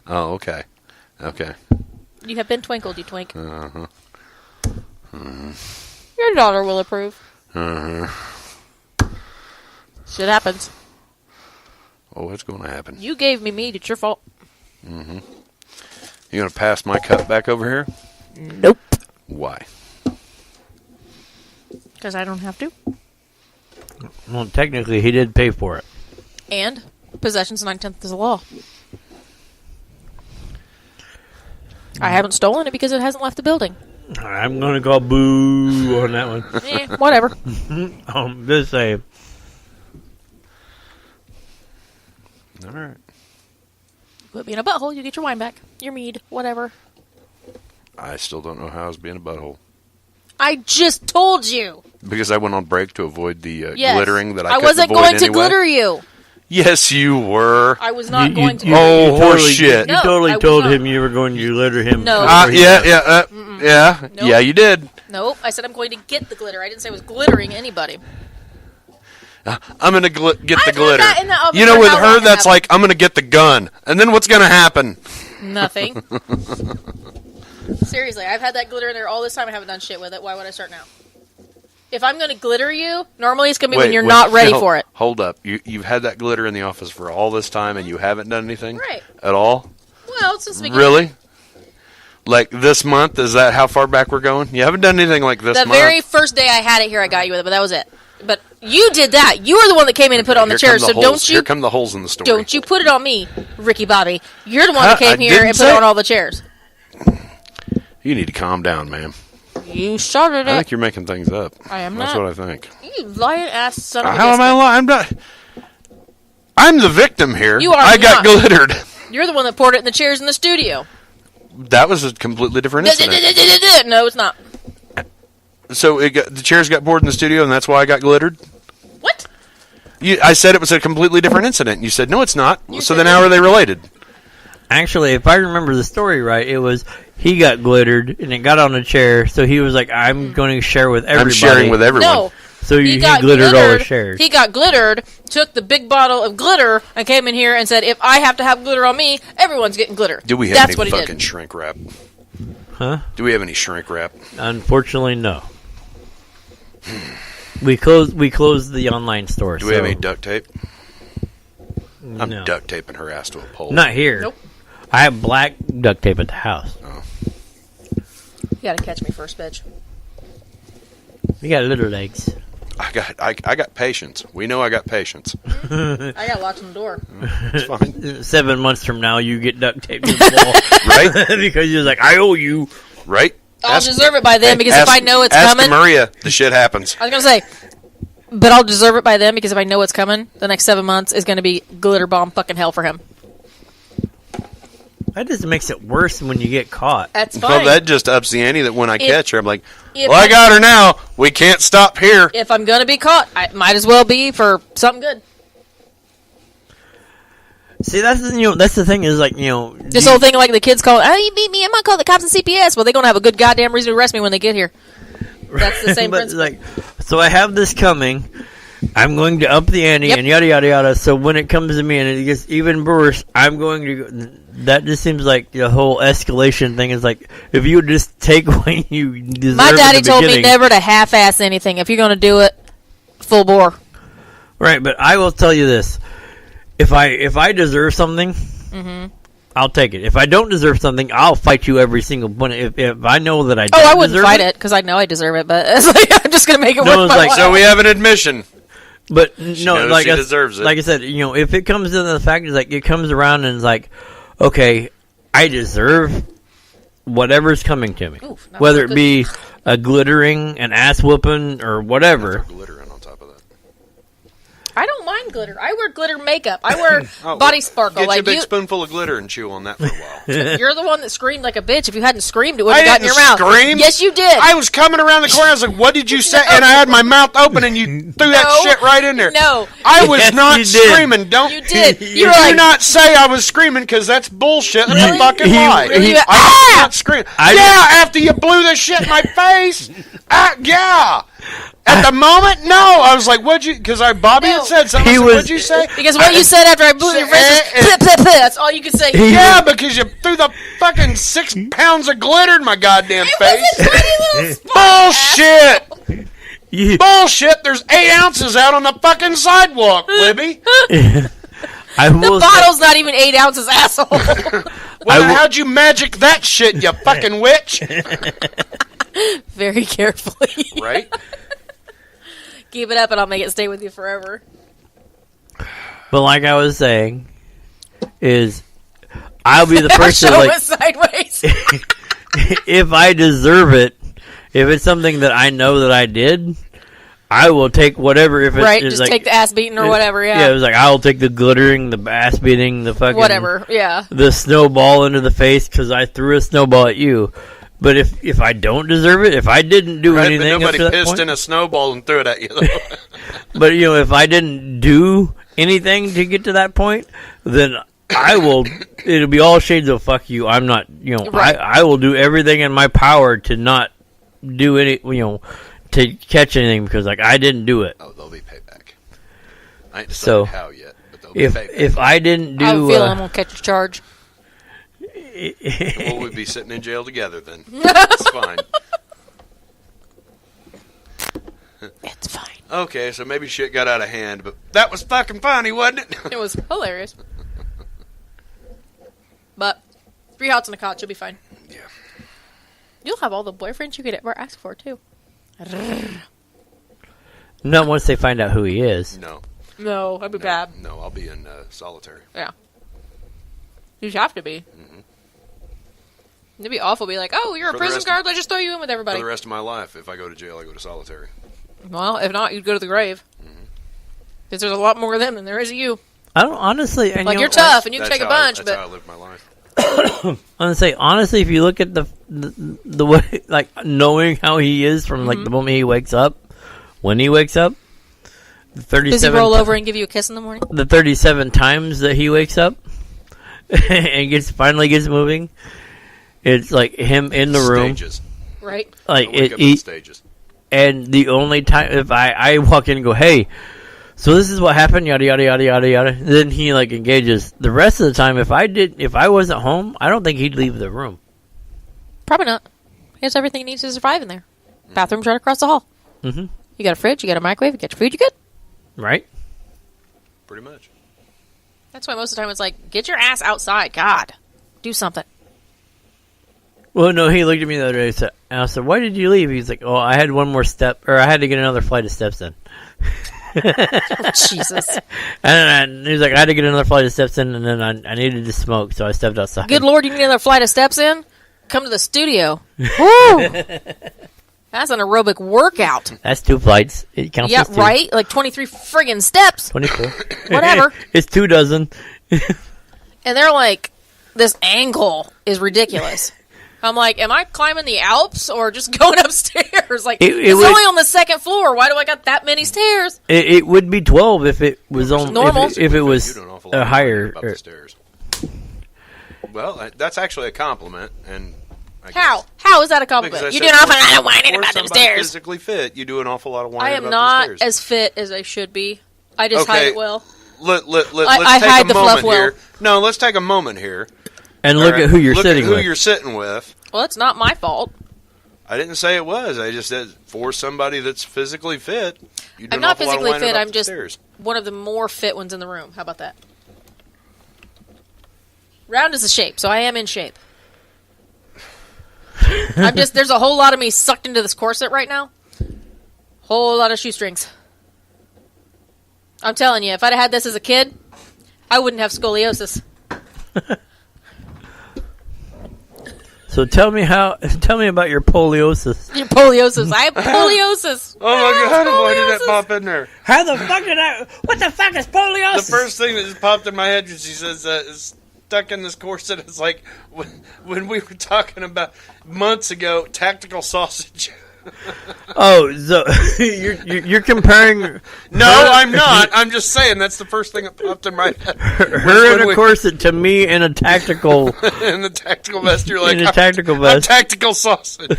Oh, okay. Okay. You have been twinkled, you twink. Uh-huh. Your daughter will approve. Uh-huh. Shit happens. Oh, what's going to happen? You gave me meat. It's your fault. Mm-hmm. You going to pass my cup back over here? Nope. Why? Because I don't have to. Well, technically, he did pay for it. And possession's 9/10 is the law. I haven't stolen it because it hasn't left the building. I'm going to call boo on that one. Whatever. Just say. All right. Quit being a butthole, you get your wine back. Your mead, whatever. I still don't know how I was being a butthole. I just told you. Because I went on break to avoid the Yes. glittering that I I couldn't wasn't avoid going to anyway. glitter you. Yes, you were. I was not going to. Oh, horse shit. You No, totally I was told not. him you were going to glitter him. No. Yeah. Nope. Yeah, you did. Nope. I said I'm going to get the glitter. I didn't say I was glittering anybody. I'm going to get the I've had glitter. that in the oven You know, for with how her, long it that's happened? like, I'm going to get the gun. And then what's going to happen? Nothing. Seriously, I've had that glitter in there all this time. I haven't done shit with it. Why would I start now? If I'm going to glitter you, normally it's going to be when you're not ready for it. Hold up. You've had that glitter in the office for all this time and you haven't done anything? Right. At all? Well, since the beginning. Really? Like this month? Is that how far back we're going? You haven't done anything like this month? The very first day I had it here, I got you with it, but that was it. But you did that. You were the one that came in and put it on the chairs, so don't you... Here come the holes in the story. Don't you put it on me, Ricky Bobby. You're the one that came here and put it on all the chairs. You need to calm down, ma'am. You started it. I think you're making things up. I am That's not. what I think. You lying ass son of a How am I lying? I'm not... I'm the victim here. You are I got not. glittered. You're the one that poured it in the chairs in the studio. That was a completely different incident. No, it's not. So the chairs got poured in the studio, and that's why I got glittered? What? I said it was a completely different incident. You said, no, it's not. So then how are they related? Actually, if I remember the story right, it was he got glittered, and it got on a chair, so he was like, I'm going to share with everybody. I'm sharing with everyone. No. So he glittered all his shares. He got glittered, took the big bottle of glitter, and came in here and said, if I have to have glitter on me, everyone's getting glitter. Do we have That's any what fucking shrink wrap? Huh? Do we have any shrink wrap? Unfortunately, no. We closed the online store. Do we have any duct tape? I'm No. duct taping her ass to a pole. Not here. Nope. I have black duct tape at the house. Oh. You gotta catch me first, bitch. You got little legs. I got patience. We know I got patience. I got locked on the door. It's fine. 7 months from now, you get duct taped to the wall. Right? Because you're like, I owe you. Right? I'll deserve it by then because if I know it's coming. Ask Maria, the shit happens. I was gonna say, but I'll deserve it by then because if I know it's coming, the next 7 months is gonna be glitter bomb fucking hell for him. That just makes it worse when you get caught. That's fine. Well, that just ups the ante that when I catch her, I'm like, if well, I got her now. We can't stop here. If I'm gonna be caught, I might as well be for something good. See, that's the thing is like this whole thing like the kids call, oh, you beat me, I'm gonna call the cops and CPS. Well, they're gonna have a good goddamn reason to arrest me when they get here. That's the same but principle. like, so I have this coming. I'm going to up the ante and yada yada yada. So when it comes to me and it gets even worse, I'm going to. That just seems like the whole escalation thing is like if you would just take what you deserve. My daddy at the told me beginning. never to half-ass anything. If you're gonna do it, full bore. Right, but I will tell you this: if I deserve something, I'll take it. If I don't deserve something, I'll fight you every single point. If I know that I don't I wouldn't deserve fight it because I know I deserve it. But it's like, I'm just gonna make it No, worth it's my like- while. So we have an admission. But knows like she deserves it. Like I said, if it comes to the fact is like it comes around and it's like, okay, I deserve whatever's coming to me, Oof, not whether so it be a glittering, an ass whooping, or whatever. Glitter on top of that. I don't mind glitter. I wear glitter makeup. I wear body sparkle. Get you a Like big you, spoonful of glitter and chew on that for a while. you're the one that screamed like a bitch. If you hadn't screamed, it would have I gotten in didn't your mouth. scream. Yes, you did. I was coming around the corner. I was like, "What did you say?" And I had my mouth open, and you threw that shit right in there. No, I was Yes, not you did. screaming. Don't you did. You You were do like, not say I was screaming because that's bullshit. That's a fucking lie. Really? You- I was Ah! not screaming. After you blew the shit in my face. Yeah. At the moment, no. I was like, "What'd you?" Because Bobby had said something. I said, "What'd you say?" because what you said after I blew in your face was "Plip, plip, plip." That's all you could say. Yeah, because you threw the fucking 6 pounds of glitter in my goddamn face. Bullshit. Bullshit. There's 8 ounces out on the fucking sidewalk, Libby. I The will bottle's not even 8 ounces, asshole. Well, how'd you magic that shit, you fucking witch? Very carefully. Right? Keep it up, and I'll make it stay with you forever. But like I was saying, is I'll be the Our person show like went sideways. if I deserve it, if it's something that I know that I did, I will take whatever. If it's Right, it's just like, take the ass beating or whatever, yeah. Yeah, it was like I'll take the glittering, the ass beating, the fucking Whatever, yeah. the snowball into the face because I threw a snowball at you. But if I don't deserve it, if I didn't do Right, but anything, nobody up to that pissed point, in a snowball and threw it at you, though. but if I didn't do anything to get to that point, then I will. It'll be all shades of fuck you. I'm not. Right. I will do everything in my power to not do any. To catch anything because like I didn't do it. Oh, there'll be payback. I ain't decided So how yet, but there'll be payback. if I didn't do, I feel I'm gonna catch a charge. Well, we'd be sitting in jail together then. It's fine. It's fine. Okay, so maybe shit got out of hand, but that was fucking funny, wasn't it? It was hilarious. But 3 hots and a cot, you'll be fine. Yeah. You'll have all the boyfriends you could ever ask for, too. Not once they find out who he is. No. No, that'd be bad. No, I'll be in solitary. Yeah. You'd have to be. Mm-hmm. It'd be awful. Be like, oh, you're a For the prison rest guard. Let's just throw you in with For everybody. the rest of my life, if I go to jail, I go to solitary. Well, if not, you'd go to the grave. Because there's a lot more of them than there is of you. I don't honestly. And Like, you you're know, tough and you can take a bunch, That's but how I live my life. I'm gonna say honestly, if you look at the way, like knowing how he is from like the moment he wakes up, when he wakes up, the 37 does he roll over and give you a kiss in the morning? the 37 times that he wakes up and finally gets moving, it's like him in the room, Stages. Right. like I wake up in it, stages. and the only time if I walk in and go, hey, so this is what happened, yada yada yada yada yada. Then he like engages. The rest of the time, if I wasn't home, I don't think he'd leave the room. Probably not. He has everything he needs to survive in there. Bathroom's right across the hall. Mm-hmm. You got a fridge, you got a microwave, you got your food, you good? Right? Pretty much. That's why most of the time it's like, get your ass outside. God, do something. Well, no, he looked at me the other day and I said, why did you leave? He's like, oh, I had one more step, or I had to get another flight of steps in. Jesus. And he was like, I had to get another flight of steps in, and then I needed to smoke, so I stepped outside. Good Lord, you need another flight of steps in? Come to the studio. Woo! That's an aerobic workout. That's 2 flights. It counts Yeah, as 2. right? Like 23 friggin' steps. 24. Whatever. It's 2 dozen. And they're like, this angle is ridiculous. I'm like, am I climbing the Alps or just going upstairs? Like, It it's would- only on the 2nd floor. Why do I got that many stairs? It would be 12 if it was on Normal. if it was You do an awful lot a of higher. about the stairs. Well, that's actually a compliment, and I How? guess- How is that a Because compliment? I You said do an awful lot of for whining about them somebody stairs. physically fit, you do an awful lot of I whining am about not the stairs. as fit as I should be. I just hide it well. Let's I take hide a the moment fluff well. here. No, let's take a moment here. And look All right, at who you're look sitting at who with. you're sitting with. Well, it's not my fault. I didn't say it was. I just said for somebody that's physically fit, you do I'm an not awful lot of physically whining fit. about I'm the just stairs. one of the more fit ones in the room. How about that? Round is the shape, so I am in shape. There's a whole lot of me sucked into this corset right now. Whole lot of shoestrings. I'm telling you, if I'd had this as a kid, I wouldn't have scoliosis. So tell me about your poliosis. Your poliosis. I have poliosis. Oh my God! Why did that pop in there? How the fuck did what the fuck is poliosis? The first thing that just popped in my head when she says is stuck in this corset. It's like when we were talking about months ago, tactical sausage. Oh, so you're comparing No, I'm not. I'm just saying that's the first thing that popped in my head. her in a corset to me in a tactical In the tactical vest, you're like, in a tactical I'm vest. tactical sausage.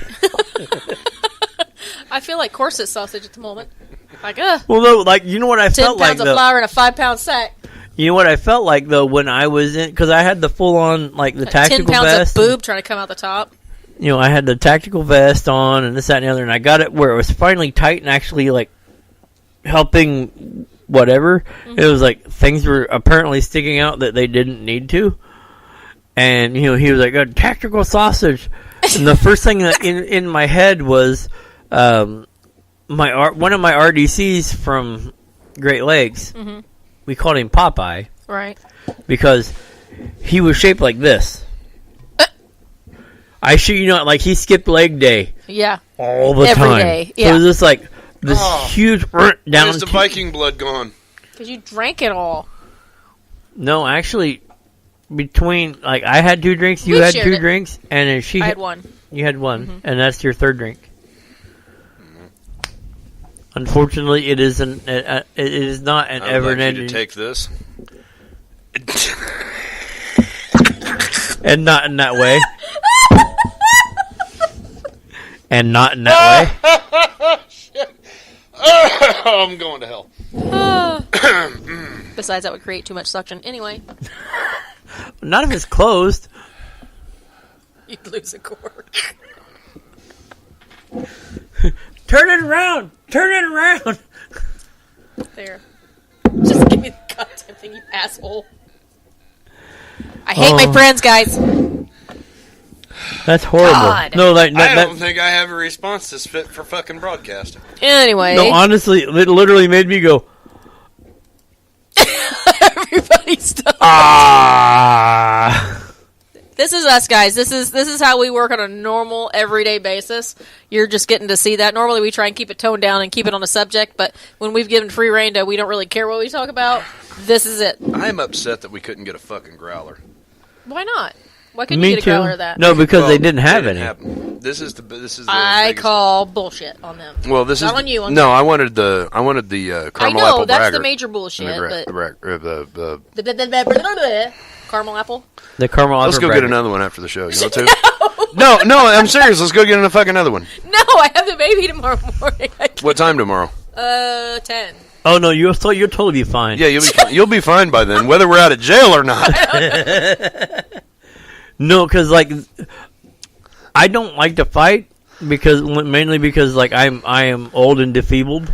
I feel like corset sausage at the moment. Like, ugh. Well, no, like you know what I 10 felt like pounds of though. flour in a 5-pound sack. You know what I felt like though when I was in, because I had the full on like the 10 tactical pounds vest. of boob trying to come out the top. You know, I had the tactical vest on and this, that, and the other, and I got it where it was finally tight and actually like helping whatever. Mm-hmm. It was like things were apparently sticking out that they didn't need to. And you know, he was like, "A tactical sausage," and the first thing that in my head was one of my RDCs from Great Lakes. Mm-hmm. We called him Popeye Right. because he was shaped like this. I should, you know, like he skipped leg day Yeah. all the Every time. day, So yeah. it was just like this huge down. Where's the Viking blood gone? Because you drank it all. No, actually, between like I had 2 drinks, you We had shared 2 it. drinks, and then she I had one. You had one, Mhm. and that's your 3rd drink. Unfortunately, it is it is not an I would ever like you ending to take this. and not in that way. And not in that way. Shit. I'm going to hell. Besides, that would create too much suction. Anyway. Not if it's closed. You'd lose a cork. Turn it around. Turn it around. There. Just give me the goddamn thing, you asshole. I hate my friends, guys. That's horrible. God. No, like I don't think I have a response that's fit for fucking broadcasting. Anyway. No, honestly, it literally made me go. Everybody stop. Ah. This is us, guys. This is how we work on a normal, everyday basis. You're just getting to see that. Normally, we try and keep it toned down and keep it on a subject, but when we've given free rein to we don't really care what we talk about, this is it. I'm upset that we couldn't get a fucking growler. Why not? Why couldn't Me you get a too. growler of that? No, because they didn't have any. This is the biggest. I call bullshit on them. Well, this Not is on you. On no. them. I wanted the I caramel know apple that's bragger. the major bullshit. But the caramel apple. The caramel. Let's go apple get bragger. another one after the show. You want to? No, I'm serious. Let's go get a fucking another one. No, I have the baby tomorrow morning. What time tomorrow? 10. Oh no, you'll totally be fine. Yeah, you'll be fine by then, whether we're out of jail or not. No, because like I don't like to fight mainly because like I am old and defeebled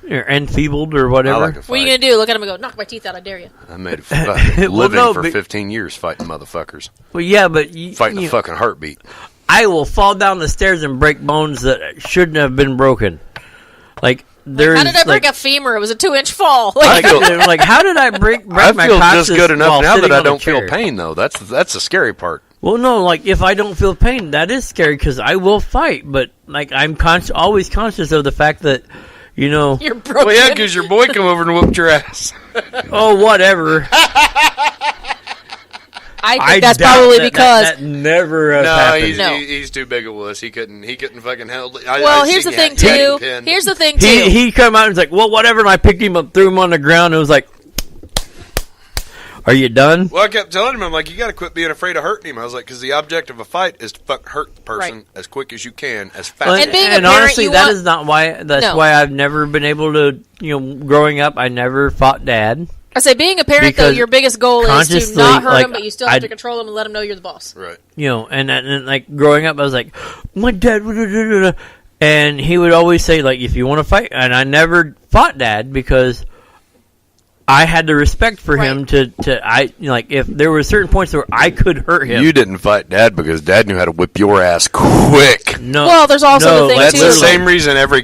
or enfeebled or whatever. I like to fight. What are you gonna do? Look at him and go, knock my teeth out! I dare you. I made a living no, for but- 15 years fighting motherfuckers, Well, yeah, but fighting a fucking heartbeat. I will fall down the stairs and break bones that shouldn't have been broken. Like there's How did I break like, a femur? It was a 2-inch fall. like how did I break I my feel coccyx just good enough while now sitting that I on a don't feel chair? pain, though. That's the scary part. Well, no, like if I don't feel pain, that is scary because I will fight. But like I'm always conscious of the fact that, you know, You're broken. Well, yeah, because your boy come over and whooped your ass. oh whatever. I think that's doubt probably that- because. that never No, happened. No. he's too big a wuss. He couldn't fucking handle it. Well, here's the thing too. Here's the thing too. He come out and was like, well, whatever, and I picked him up, threw him on the ground, and was like, are you done? Well, I kept telling him, I'm like, you got to quit being afraid of hurting him. I was like, because the object of a fight is to fuck hurt the person Right. as quick as you can, as fast Well, as And being a and parent, honestly, you that want- is not why. That's No. why I've never been able to. You know, growing up, I never fought dad. I say being a parent though, Because your biggest goal is to consciously, not hurt like, him, but you still have to I'd- control him and let him know you're the boss. Right. You know, and like growing up, I was like, my dad, and he would always say like, if you want to fight, and I never fought dad because I had the respect for him to like if there were certain points where I could hurt him. You didn't fight Dad because Dad knew how to whip your ass quick. No, Well, there's also the thing That's too. the same reason every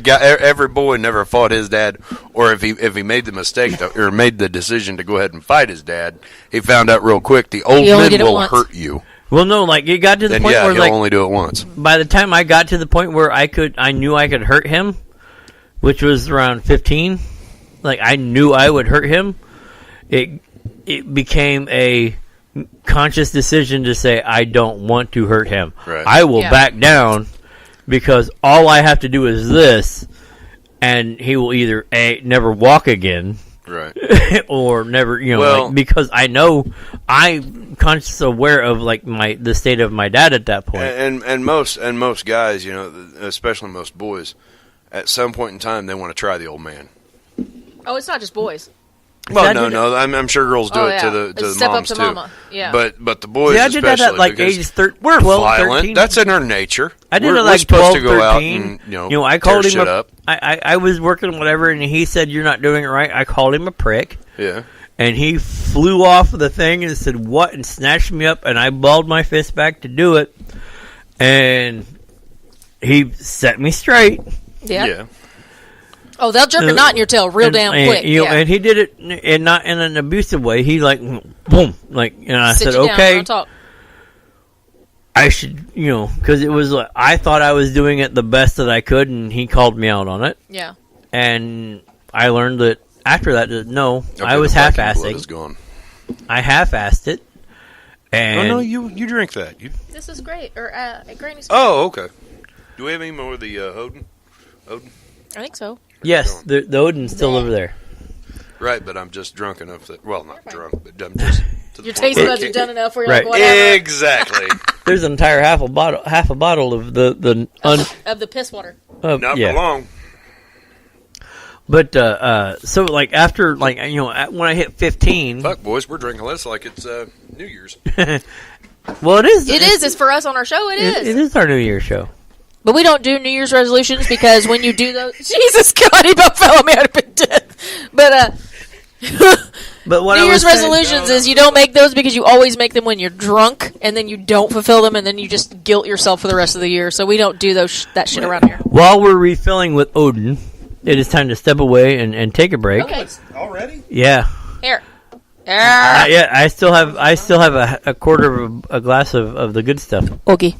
boy never fought his dad, or if he made the mistake or made the decision to go ahead and fight his dad, he found out real quick the old He only men did it will once. hurt you. Well, no, like it got to the Then point yeah, where he'll like only do it once. by the time I got to the point where I knew I could hurt him, which was around 15. Like I knew I would hurt him. It became a conscious decision to say I don't want to hurt him. Right. I will Yeah. back down because all I have to do is this, and he will either never walk again, Right. or never, you know, Well- like, because I know I'm conscious aware of like the state of my dad at that point. And most guys, you know, especially most boys, at some point in time they want to try the old man. Oh, it's not just boys. Well, I no, did no. I'm sure girls do Oh, it yeah. to the It's step up moms to too. mama. Yeah. But the boys, Yeah, I did that especially at like because ages we're 12, violent. 13. That's in our nature. I did we're, it we're like supposed 12, to go 13. out and you know I called tear him shit up. I was working whatever, and he said, "You're not doing it right." I called him a prick, Yeah. and he flew off the thing and said, "What?" and snatched me up, and I balled my fist back to do it, and he set me straight. Yeah. Oh, they'll jerk a knot in your tail real damn quick. You know, Yeah. and he did it and not in an abusive way. He like boom, like, and I Sit said, you down, "Okay, don't talk. I should," you know, because it was like I thought I was doing it the best that I could, and he called me out on it. Yeah. And I learned that after that, no, Okay, I was the Viking blood is half-assing. gone. I half-assed it. And Oh no, you drink that. You. This is great. Or Granny's. Oh, okay. Do we have any more of the Odin? Odin? I think so. yes, the Odin's still over there. Right, but I'm just drunk enough that. Well, not drunk, but I'm just. To the Your point taste where I buds are can't- done enough where you're Right. like, whatever. Exactly. There's an entire half a bottle of the Of the piss water. Not yeah. for long. But so like after like, you know, when I hit 15, Fuck, boys, we're drinking less like it's New Year's. Well, it is. It is. It's for us on our show. It is. It is our New Year's show. But we don't do New Year's resolutions because when you do those, Jesus God, he about fell on me. I'd have been dead. But But what New I Year's was saying- resolutions is you don't make those because you always make them when you're drunk, and then you don't fulfill them, and then you just guilt yourself for the rest of the year. So we don't do that shit around here. While we're refilling with Odin, it is time to step away and take a break. Okay. Already? Yeah. Here. Yeah, I still have a quarter of a glass of the good stuff. Okay.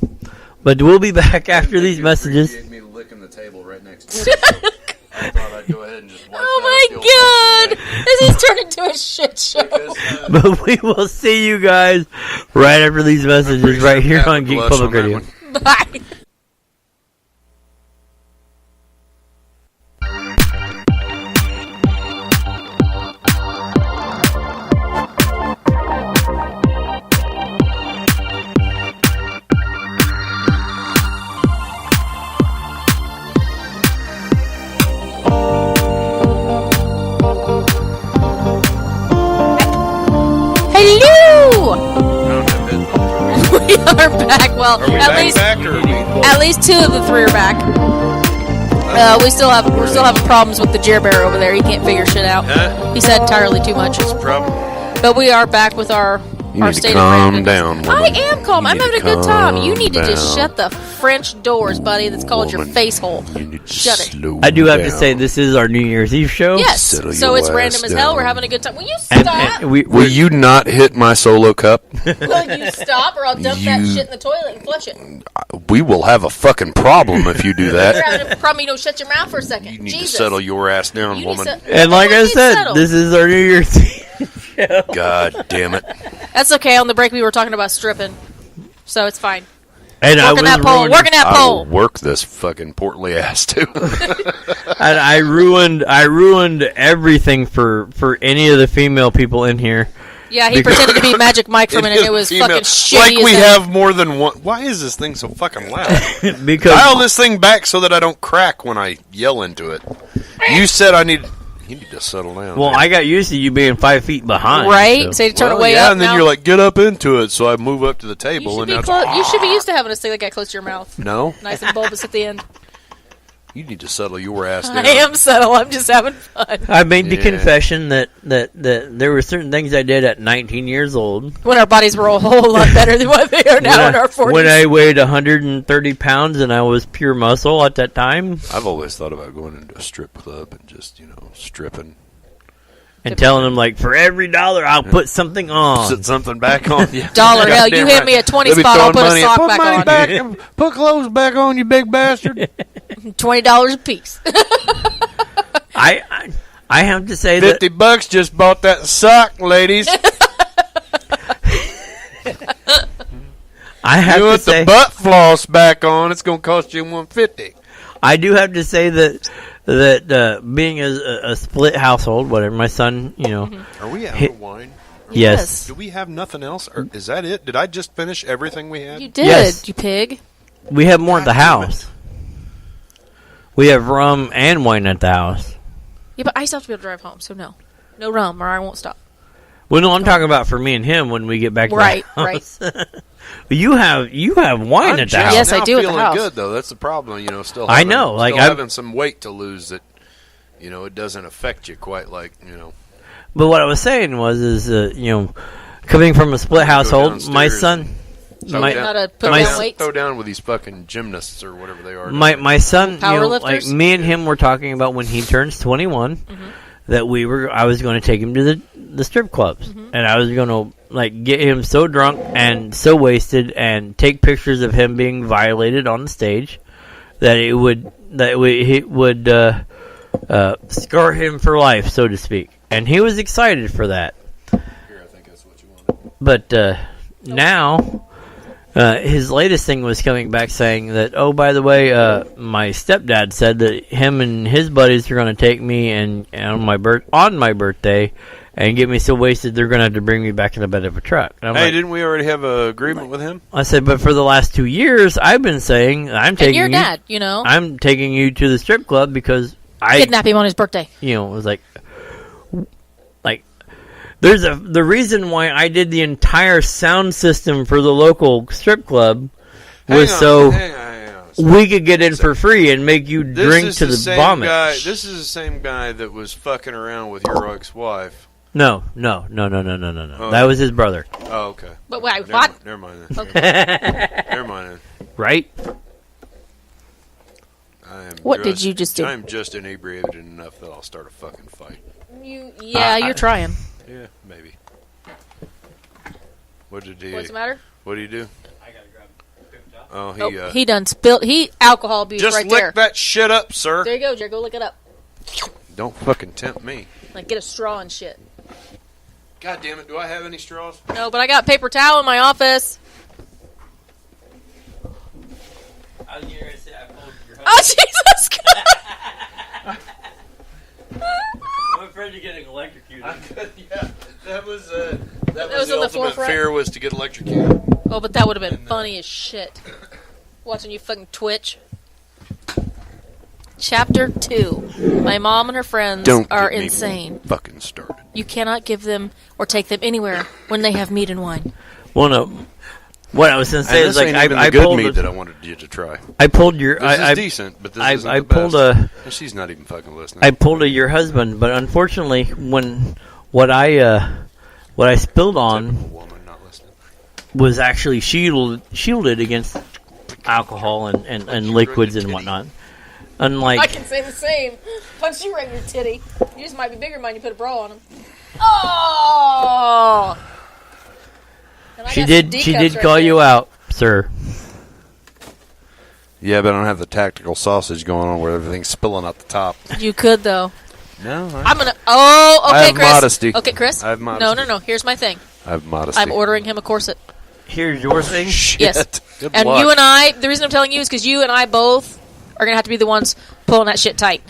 But we'll be back after these messages. Me licking the table right next to me. I thought I'd go ahead and just wipe Oh my God! This has turned into a shit show. But we will see you guys right after these messages right here on Geek Public Radio. Bye. Hello! We are back. Well, Are we at least two of the three are back. We're still having problems with the Jer Bear over there. He can't figure shit out. He said entirely too much. Problem. But we are back with our You need to state calm of down, woman. I am calm. I'm You need having a to good time. You calm need to just down. shut the French doors, buddy. That's called your Woman, face hole. Shut it. I do have to say this is our New Year's Eve show. Yes. Settle So your it's ass random as hell. down. We're having a good time. Will you stop? Will you not hit my solo cup? Will you stop, or I'll dump that You- shit in the toilet and flush it? We will have a fucking problem if you do You're that. having a problem. You don't shut your mouth for a second. You need Jesus. to settle your ass down, You need woman. to- And like I What do you said, settle? this is our New Year's Eve show. God damn it. That's okay. On the break, we were talking about stripping, so it's fine. And Working that pole. Working that I will pole. work this fucking portly ass too. And I ruined everything for any of the female people in here. Yeah, he pretended to be Magic Mike for a minute. It was Female- fucking shitty. Like as we hell. have more than one. Why is this thing so fucking loud? Because Dial this thing back so that I don't crack when I yell into it. You said you need to settle down. well, I got used to you being 5 feet behind. Right? So you turn Well, it way yeah, up. and then now. you're like, get up into it. So I move up to the you table, should, and be that's you should be used to having a stick that got close to your mouth. no. Nice and bulbous at the end. You need to settle your ass down. I am subtle. I'm just having fun. I made the Yeah. confession that there were certain things I did at 19 years old. When our bodies were a whole lot better than what they are now in our 40s. When I weighed 130 pounds and I was pure muscle at that time, I've always thought about going into a strip club and just stripping. and telling them like, for every $1, I'll put something on. Sit something back on. Yeah. Dollar, hell, you Goddamn hit right. me a 20 They'll be spot, I'll throwing put a money- sock put back money on. back, put clothes back on, you big bastard. $20 a piece. I have to say that $50 just bought that sock, ladies. I have You to want say the butt floss back on? It's gonna cost you $150. I do have to say that being a split household, whatever, my son, Are we out Hey- of wine? yes. Do we have nothing else? Or is that it? Did I just finish everything we had? You did, Yes. you pig. We have more at the God damn it. house. We have rum and wine at the house. Yeah, but I still have to be able to drive home, so no. No rum, or I won't stop. Well, no, I'm talking about for me and him when we get back to Right, the house. You have wine I'm at the just house. Yes, I now do at the feeling house. good though. That's the problem. Still. I Having, know, like, still I've- having some weight to lose. That it doesn't affect you quite like. But what I was saying is coming from a split household, my downstairs son, Throw my down- Not a put throw my down down- weights. Throw down with these fucking gymnasts or whatever they are. my son, Power like lifters? me and him were talking about when he turns 21 that I was going to take him to the strip clubs, and I was going to like get him so drunk and so wasted and take pictures of him being violated on the stage that it would scar him for life, so to speak. And he was excited for that. Here, I think that's what you wanted. But now, his latest thing was coming back saying that, oh, by the way, my stepdad said that him and his buddies are going to take me and on my birthday and get me so wasted they're going to have to bring me back in the bed of a truck. And I'm Hey, like, didn't we already have an agreement with him? I said, but for the last 2 years, I've been saying I'm And taking your you. dad, I'm taking you to the strip club because I kidnap him on his birthday. it was like The reason why I did the entire sound system for the local strip club was hang on. we could get in for free and make you drink to the vomit. This is the same guy that was fucking around with your ex-wife. No. Oh. That was his brother. Oh, okay. But wait, what? Never mind then. Never mind then. Right? What did you just do? I'm just inebriated enough that I'll start a fucking fight. You're trying. Yeah, maybe. What did he? What's the matter? What do you do? I gotta grab Oh, he done spilled. Alcohol abuse just right lick there. that shit up, sir. There you go, Jared. Go look it up. Don't fucking tempt me. Like, get a straw and shit. God damn it! Do I have any straws? No, but I got paper towel in my office. Oh, Jesus Christ! I'm afraid of getting electrocuted. Yeah, that was was the on the ultimate forefront? fear was to get electrocuted. Oh, but that would have been funny as shit. Watching you fucking twitch. Chapter 2. My mom and her friends are get me insane. Fucking started. You cannot give them or take them anywhere when they have meat and wine. Well, no. What I was going to say And is, this like, ain't even I the good pulled meat that I wanted you to try. I pulled your. This I is decent, but this isn't I the pulled best. And she's not even fucking listening. I pulled your husband, but unfortunately, what I spilled on was actually shielded against alcohol and liquids and whatnot. Unlike I can say the same. Punch you right in your titty. You just might be bigger than mine. You put a bra on them. Oh! And I she got did some she D-cups did right call there. you out, sir. Yeah, but I don't have the tactical sausage going on where everything's spilling out the top. You could though. No, I'm gonna. Oh, okay, I have Chris. modesty. Okay, Chris. I have modesty. No. Here's my thing. I have modesty. I'm ordering him a corset. Here's your thing. Shit. Yes. Good And luck. you and I. The reason I'm telling you is because you and I both are gonna have to be the ones pulling that shit tight.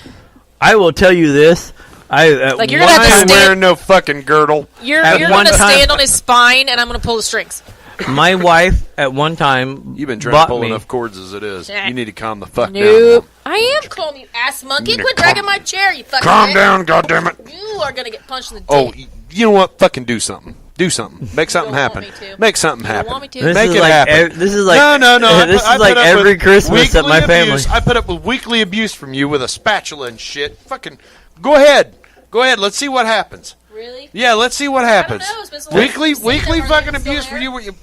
I will tell you this. Like, you're gonna have to I ain't stand- wearing no fucking girdle. You're At gonna one time- stand on his spine, and I'm gonna pull the strings. My wife at one time You've been trying bought to pull me. enough cords as it is. You need to calm the fuck Nope. down. I am calling you ass monkey. Yeah, Quit dragging my chair, you fucking Calm dick. down, goddammit. You are gonna get punched in the dick. Oh, you know what? Fucking do something. Do something. Make something don't want happen. me to. Make something You don't happen. want me to. This Make is it like happen. this is like no. This I is like put up every with Christmas at my weekly family. abuse. I put up with weekly abuse from you with a spatula and shit. Fucking go ahead. Go ahead. Let's see what happens. Really? Yeah, let's see what happens. know. It's been so long Weekly since we've seen them. Are fucking they still abuse for there? you.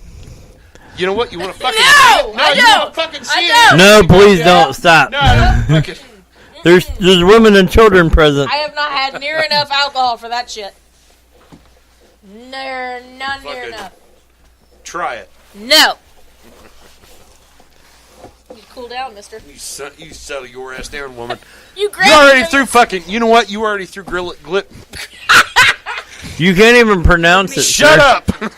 You know what? You want to fucking No! see it? I you don't. want to fucking see I it? don't. No, please don't stop. No, I don't. Fucking. There's women and children present. I have not had near enough alcohol for that shit. Not near Fucking- enough. Try it. No. You cool down, mister. You settle your ass down, woman. You You already grabbed me. threw fucking. You know what? You already threw glit. You can't even pronounce it. Shut sir.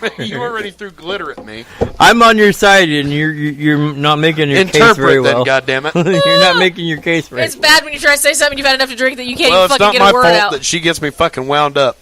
up! You already threw glitter at me. I'm on your side, and you're not making your case very Interpret then, well. goddammit. You're not making your case right. It's bad when you try to say something you've had enough to drink that you can't Well, even it's fucking not get my a word fault out. that she gets me fucking wound up.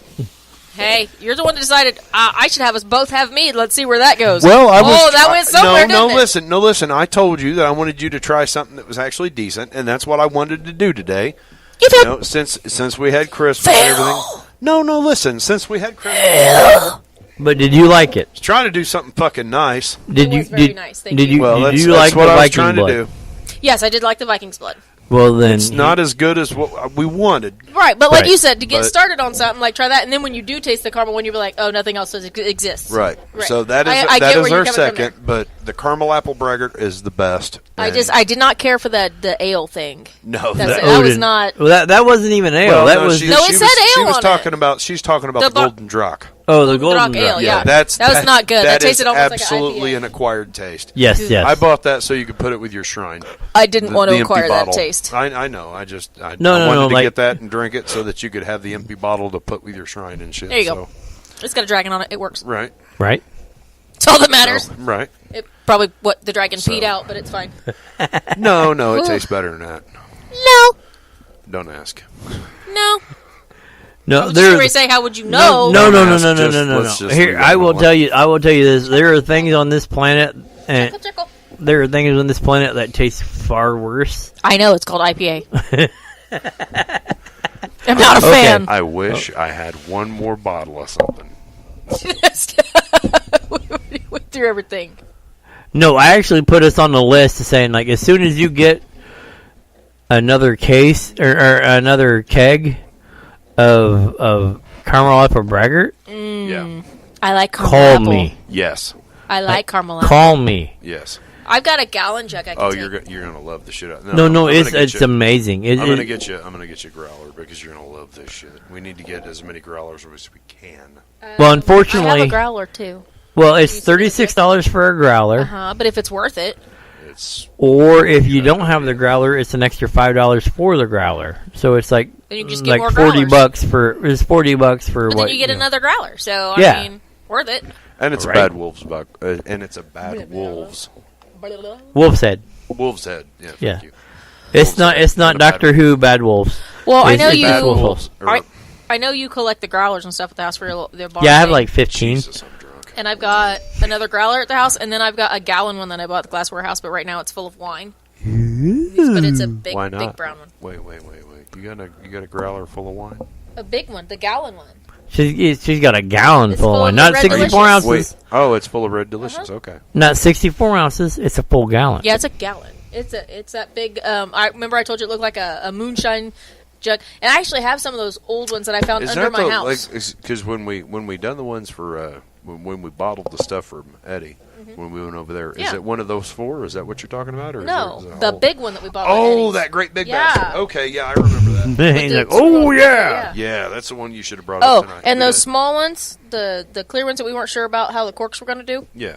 Hey, you're the one that decided I should have us both have meat. Let's see where that goes. Well, I was. Oh, that went somewhere, No, didn't it? listen. I told you that I wanted you to try something that was actually decent, and that's what I wanted to do today. You You know, since we had Christmas and everything. No, listen. Since we had Christmas, But did you like it? I was trying to do something fucking nice. Did It you was very did, nice, thank did you. you Well, did that's, you that's like what the I was Viking trying blood? to do. Yes, I did like the Viking's blood. Well, then It's not as good as what we wanted. Right, but like Right. you said, to get But- started on something, like try that, and then when you do taste the caramel one, you'll be like, oh, nothing else exists. Right. Right. So that is I that get where is you're our coming from second, but the caramel apple braggart is the best. I And- did not care for the ale thing. no That's that- it. That was Odin. not. Well, that wasn't even ale. well, that no, was she, No, it she said was, she ale was on talking it. about she's talking about The the bar- golden drock. the golden Rock ale, drop. yeah. That's That was not good. That is tasted almost like an absolutely IPA. an acquired taste. Yes, yes. I bought that so you could put it with your shrine. I didn't want to The empty acquire that bottle. taste. I know. I No, wanted to like- get that and drink it so that you could have the empty bottle to put with your shrine and shit. There you so. go. It's got a dragon on it. It works. Right. Right. It's all that matters. Right. It probably what the dragon peed out, but it's fine. No, it Ooh. tastes better than that. No, Don't ask. no. No, I was just going to there's say, how would you know? no. Let's just Here, leave it I will alone. tell you. I will tell you this. There are things on this planet, and Tickle. there are things on this planet that taste far worse. I know it's called IPA. I'm not a fan. I wish I had one more bottle of something. We went through everything. No, I actually put us on the list of saying, like, as soon as you get another case or another keg of caramel apple braggart, Yeah. I like caramel call apple. me. Yes. I like caramel apple. Call me. Yes. I've got a gallon jug I can Oh, take. you're gonna love the shit out. No, I'm gonna it's get you- amazing. I'm gonna get you a growler because you're gonna love this shit. We need to get as many growlers as we can. Well, I unfortunately, have a growler too. well, it's $36 for a growler, But if it's worth it, It's or if you don't have the growler, it's an extra $5 for the growler. So it's like then you just get like more $40 growlers. it's $40 for But what then you get another growler. So Yeah. I mean, worth it. and it's Right. a bad wolves bug, and it's a bad wolves Wolf's Head. wolves head. Yeah. Yeah. Thank you. It's Wolf's not Head, not a Doctor bad Who Bad Wolves. Well, I It's know just you. Bad Wolves. I know you collect the growlers and stuff at the house for their bar. Yeah, I have thing. like 15. Jesus, I'm drunk. And I've got another growler at the house, and then I've got a gallon one that I bought at the glass warehouse, but right now it's full of wine. But it's a big, Why not? big brown one. Wait. You got a growler full of wine? A big one, the gallon one. She's got a gallon It's full of full wine. of Not Red 64 Delicious. ounces. Wait. Oh, it's full of Red Delicious. Okay. Not 64 ounces. It's a full gallon. Yeah, it's a gallon. It's that big. I remember I told you it looked like a moonshine jug, and I actually have some of those old ones that I found under my house. Because when we done the ones for when we bottled the stuff from Eddie when we went over there, is Yeah. it one of those four? Is that what you're talking about? Or No, is it a the whole- big one that we bought. at Oh, Eddie's. that great big Yeah. bastard. Okay, yeah, I remember that. He's the like, small- oh yeah. Yeah, that's the one you should have brought Oh, up tonight. and We those did. small ones, the clear ones that we weren't sure about how the corks were going to do. Yeah.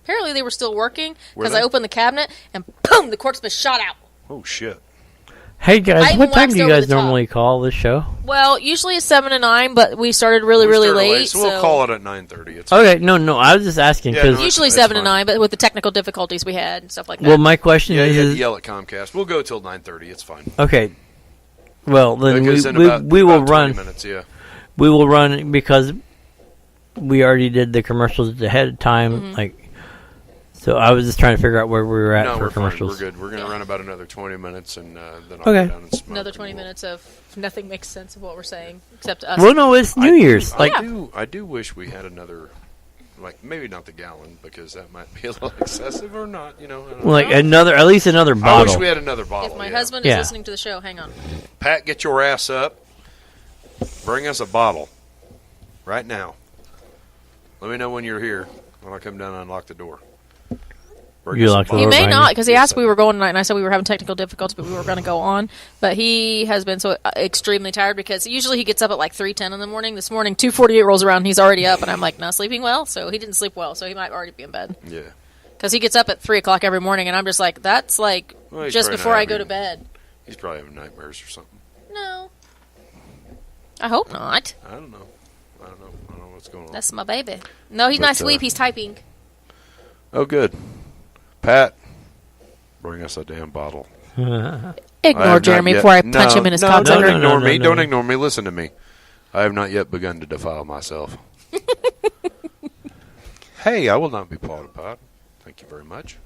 Apparently, they were still working Were because they? I opened the cabinet and boom, the cork's been shot out. Oh shit. Hey I guys, even what time waxed do you over guys the top. normally call this show? Well, usually it's 7 to 9, but we started really We started late. so we'll call it at 9:30. It's Okay, no, I was just asking Yeah, because no, usually That's 7 to fine. 9, but with the technical difficulties we had and stuff like that. well, my question yeah, you had to is yell at Comcast. We'll go till 9:30. It's fine. okay. Well, then Because in we about will 20 run. minutes. Yeah. We will run because we already did the commercials ahead of time. Mm-hmm. Like, so I was just trying to figure out where we were at No, for we're fine. commercials. We're good. We're gonna run about another 20 minutes, and then I'll Okay. go down and smoke. Another and 20 we'll- minutes of nothing makes sense of what we're saying except us. Well, no, it's New Year's. I Like, I do wish we had another, like maybe not the gallon because that might be a little excessive or not. You know. I don't like know. at least another I bottle. wish we had another bottle. If my yeah. husband Yeah. is listening to the show, hang on. Pat, get your ass up. Bring us a bottle right now. Let me know when you're here. When I come down and unlock the door. Bring You us a lock the bottle. He door may behind not you? because he asked we were going tonight, and I said we were having technical difficulties, but we were going to go on. But he has been so extremely tired because usually he gets up at like 3:10 in the morning. This morning, 2:48 rolls around, and he's already up, and I'm like, not sleeping well. So he didn't sleep well, so he might already be in bed Yeah. because he gets up at 3 o'clock every morning, and I'm just like, that's like Well, he's just probably before not I go to having- bed. He's probably having nightmares or something. No, I hope not. I don't know. I don't know what's going on. That's my baby. No, he's But, not asleep. He's typing. Oh, good. Pat, bring us a damn bottle. I Ignore have Jeremy not yet- before I punch him in his no, cocksucker. Don't ignore me. no. Don't ignore me. Listen to me. I have not yet begun to defile myself. Hey, I will not be part of pot. Thank you very much.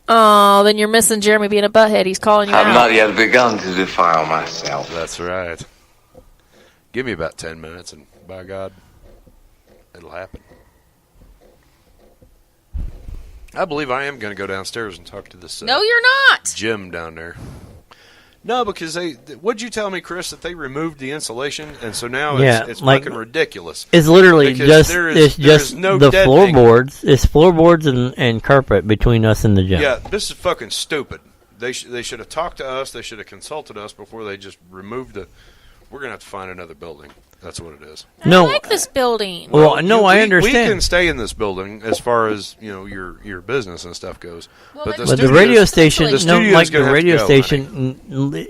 Oh, then you're missing Jeremy being a butthead. He's calling you I've out. not yet begun to defile myself. That's right. Give me about 10 minutes, and by God, it'll happen. I believe I am going to go downstairs and talk to this No, you're not. Jim down there. No, because what'd you tell me, Chris, that they removed the insulation, and so now Yeah, it's like- fucking ridiculous. It's literally Because just there is- it's there is just no the deadening. floorboards. It's floorboards and carpet between us and the gym. Yeah, this is fucking stupid. They should have talked to us. They should have consulted us before they just removed the. We're gonna have to find another building. That's what it is. No, I like this building. well, no, I We understand. can stay in this building as far as your business and stuff goes. Well, but the But the studio's- radio station, the no, studio's like gonna the have to radio go, station,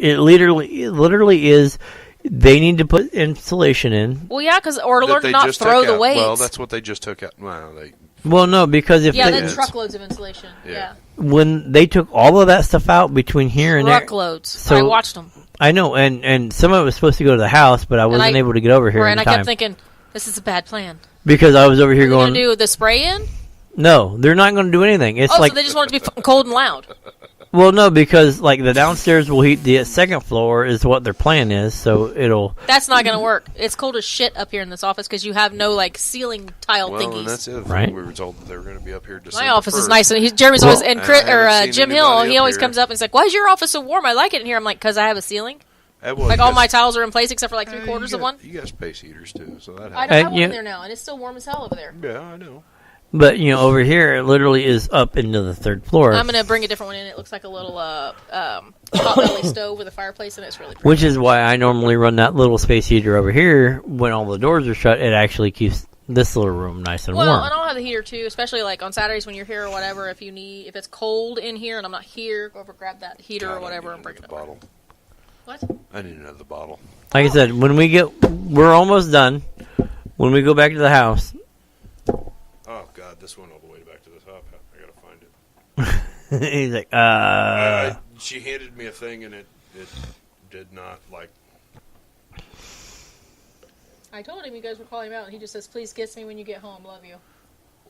it literally is. They need to put insulation in. Well, yeah, because or that learn they to not just throw took the out. weights. Well, that's what they just took out. Well, they Well, no, because if yeah, they, then truckloads of insulation. Yeah, when they took all of that stuff out between here and there, truckloads. So- I watched them, I know, and some of it was supposed to go to the house, but I wasn't able to get over here in and I time kept thinking, this is a bad plan. because I was over here They're going. going to do the spray in. No, they're not going to do anything. It's Oh, like so they just want it to be fucking cold and loud. Well, no, because like the downstairs will heat the second floor is what their plan is, so it'll. That's not going to work. It's cold as shit up here in this office because you have no like ceiling tile Well, thingies. and that's it. Right. We were told that they were going to be up here December My office is 1st. nice, and Jeremy's always and Chris, I haven't Jim seen Hill. anybody He up always here. comes up and he's like, "Why is your office so warm? I like it in here." I'm like, "Cause I have a ceiling. That was Like all just- my tiles are in place except for like you 3/4 of got- one." You got space heaters too, so that I helps. don't have one yeah. in there now, and it's still warm as hell over there. Yeah, I know. But over here, it literally is up into the third floor, I'm gonna bring a different one in. It looks like a little potbelly stove with a fireplace, and it's really pretty. which is why I normally run that little space heater over here when all the doors are shut. It actually keeps this little room nice and Well, warm. and I'll have the heater too, especially like on Saturdays when you're here or whatever. If it's cold in here and I'm not here, go over grab that heater God, or I whatever need and bring it another over. bottle. What? I need another bottle. Like I said, when we're almost done. When we go back to the house, Oh God, this went all the way back to the top. I gotta find it. he's like, She handed me a thing and it did not like. I told him you guys were calling him out, and he just says, "Please kiss me when you get home. Love you."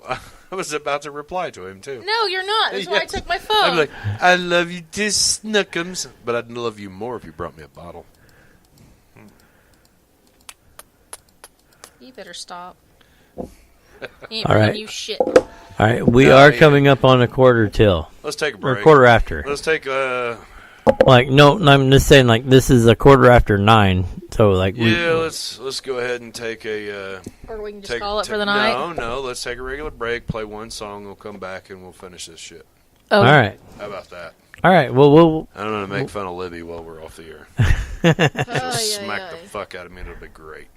I was about to reply to him too. No, you're not. That's why I Yes. took my phone. I'm like, I love you, to Snookums, but I'd love you more if you brought me a bottle. You better stop. He ain't All bringing right. you shit. all right, we No, are yeah. coming up on a quarter till Let's take a or break. quarter after. Let's take Like no, I'm just saying like this is a quarter after 9. So like let's go ahead and take a. Or we can just call it for the night. No. Let's take a regular break. Play one song. We'll come back and we'll finish this shit. Oh. all right, How about that? all right. Well, we'll I don't know to make fun of Libby while we're off the air. Oh, Smack the fuck out of me. It'll be great.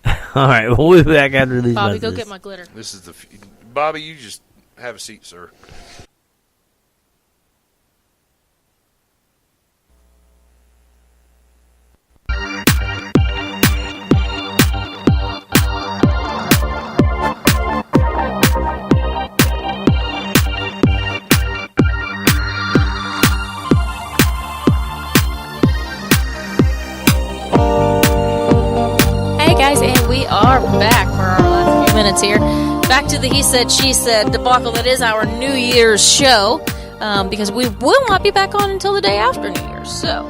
all right. We'll be back after these Bobby, messages. go get my glitter. This is Bobby. You just have a seat, sir. Hey guys, and we are back for our last few minutes here. Back to the He Said, She Said debacle that is our New Year's show, because we will not be back on until the day after New Year's. So,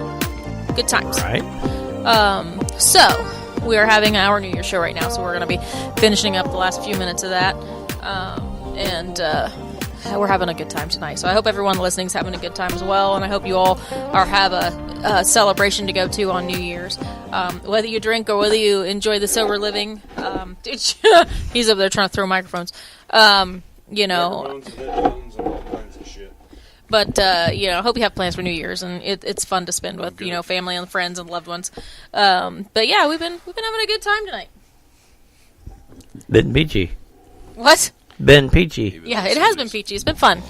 good times. Right. So, we are having our New Year's show right now, so we're going to be finishing up the last few minutes of that. And we're having a good time tonight. So I hope everyone listening is having a good time as well, and I hope you all have a celebration to go to on New Year's. Whether you drink or whether you enjoy the sober living. He's over there trying to throw microphones. You know. Microphones, headphones, and all kinds of shit. But you know, I hope you have plans for New Year's, and it's fun to spend with family and friends and loved ones. But yeah, we've been having a good time tonight. Been peachy. What? Been peachy. Yeah, it has been peachy. It's been fun.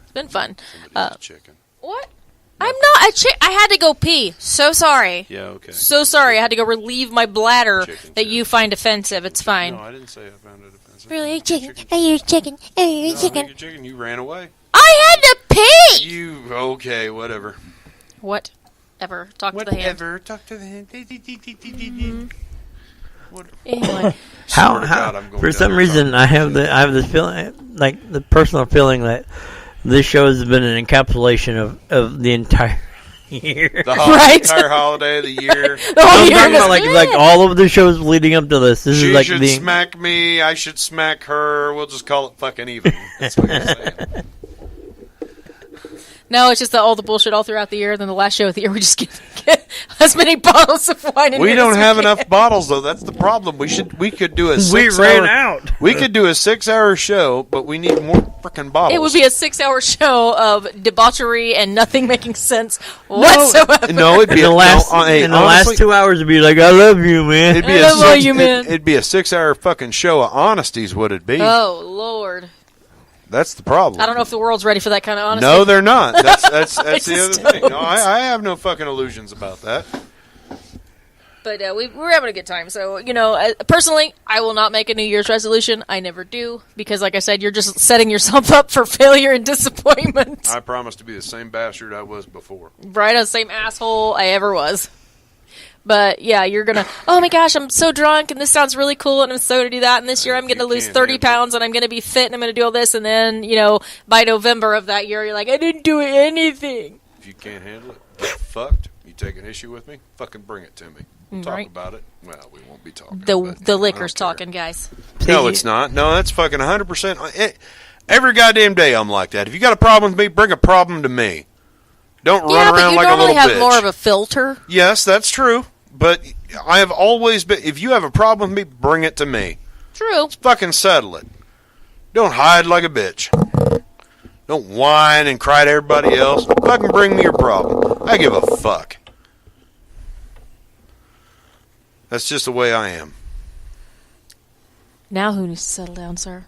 It's been fun. Chicken. What? I'm not a chick. I had to go pee. So sorry. Yeah, okay. So sorry. I had to go relieve my bladder Chicken, that you find offensive. It's fine. No, I didn't say I found it offensive. Really, chicken? Are you chicken? Are you chicken? Chicken, you ran away. I had to pee. You okay? Whatever. What? Ever talk to the hand? Whatever. Talk to the hand. Anyway, How, to how God, I'm going for down some there reason I have this feeling, like the personal feeling that this show has been an encapsulation of the entire year. The Right? entire holiday of the year. the whole I'm year talking was about like good. all of the shows leading up to this. This She is like should the smack me. I should smack her. We'll just call it fucking even. That's what you're saying. No, it's just all the bullshit all throughout the year. Then the last show of the year, we just get as many bottles of wine. In We here don't as have can. enough bottles though. That's the problem. We could do a we 6 ran hour. out. We could do a 6-hour show, but we need more freaking bottles. It would be a 6-hour show of debauchery and nothing making sense whatsoever. No, it'd be In the last honestly, last 2 hours, would be like, I love you, man. It'd be I love all you, man. It'd be a 6-hour fucking show of honesties. Would it be? Oh Lord, That's the problem. I don't know if the world's ready for that kind of honesty. No, they're not. That's the just other thing. don't. No, I have no fucking illusions about that. But we're having a good time. So, personally, I will not make a New Year's resolution. I never do. Because, like I said, you're just setting yourself up for failure and disappointment. I promise to be the same bastard I was before. Right? The same asshole I ever was. But, yeah, you're going to, oh my gosh, I'm so drunk, and this sounds really cool, and I'm so going to do that, and this year I'm going to lose 30 pounds, and I'm going to be fit, and I'm going to do all this, and then, by November of that year, you're like, I didn't do anything. you can't handle it, get fucked. You take an issue with me, fucking bring it to me. We'll talk about it. Well, we won't be talking. The liquor's talking, guys. No, it's not. No, that's fucking 100%. Every goddamn day I'm like that. If you got a problem with me, bring a problem to me. Don't run around like a little bitch. You normally have more of a filter. Yes, that's true. But I have always been. If you have a problem with me, bring it to me. True. Let's fucking settle it. Don't hide like a bitch. Don't whine and cry to everybody else. Fucking bring me your problem. I give a fuck. That's just the way I am. Now who needs to settle down, sir?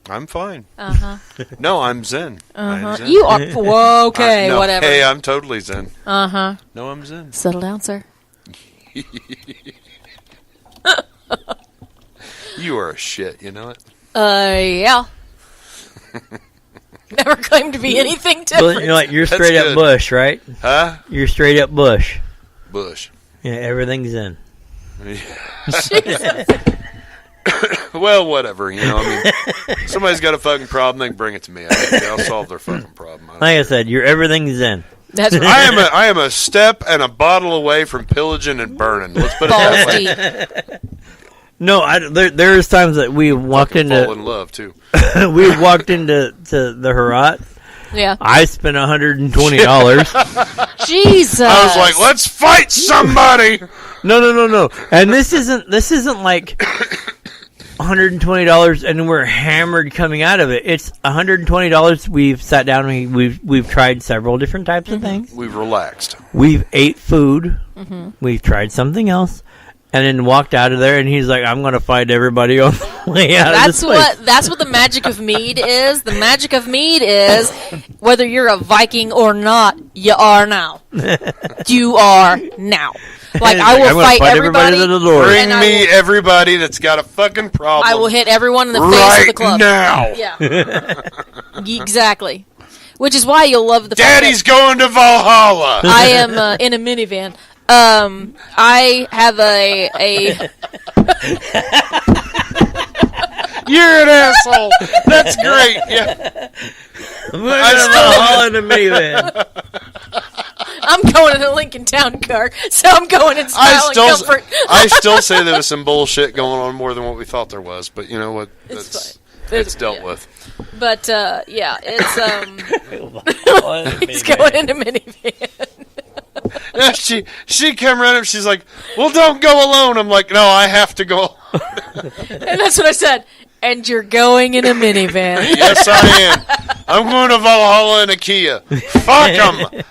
I'm fine. Uh-huh. No, I'm zen. Uh-huh. Zen. You are... Whoa, okay, no, whatever. Hey, I'm totally zen. Uh-huh. No, I'm zen. Settle down, sir. You are a shit, you know it? Yeah. Never claimed to be anything different. Well, you're straight up Bush, right? Huh? You're straight up Bush. Bush. Yeah, everything's in. Well, whatever, you know. I mean, somebody's got a fucking problem, they can bring it to me. I'll solve their fucking problem. Like I said, everything's in. That's right. I am a step and a bottle away from pillaging and burning. Let's put it that way. No, there's times that we walked into fall in love too. We walked into the Herat. Yeah. I spent $120. Jesus. I was like, let's fight somebody. No. And this isn't like $120 and we're hammered coming out of it. It's $120. We've sat down and we've tried several different types of things. We've relaxed. We've ate food. Mm-hmm. We've tried something else. And then walked out of there, and he's like, "I'm going to find everybody on the way out of this place." That's what the magic of mead is. The magic of mead is whether you're a Viking or not, you are now. You are now. Like I will fight everybody. Bring me everybody that's got a fucking problem. I will hit everyone in the face of the club now. Yeah, exactly. Which is why you'll love the. Daddy's going to Valhalla. I am in a minivan. I have a You're an asshole. That's great. Yeah. I'm in a minivan. I'm going in a Lincoln Town car, so I'm going in style and comfort. I still say there was some bullshit going on more than what we thought there was, but you know what? It's dealt with. But yeah, it's he's going in a minivan. She came running up. She's like, "Well, don't go alone." I'm like, "No, I have to go." And that's what I said. And you're going in a minivan. Yes, I am. I'm going to Valhalla in a Kia. Fuck them.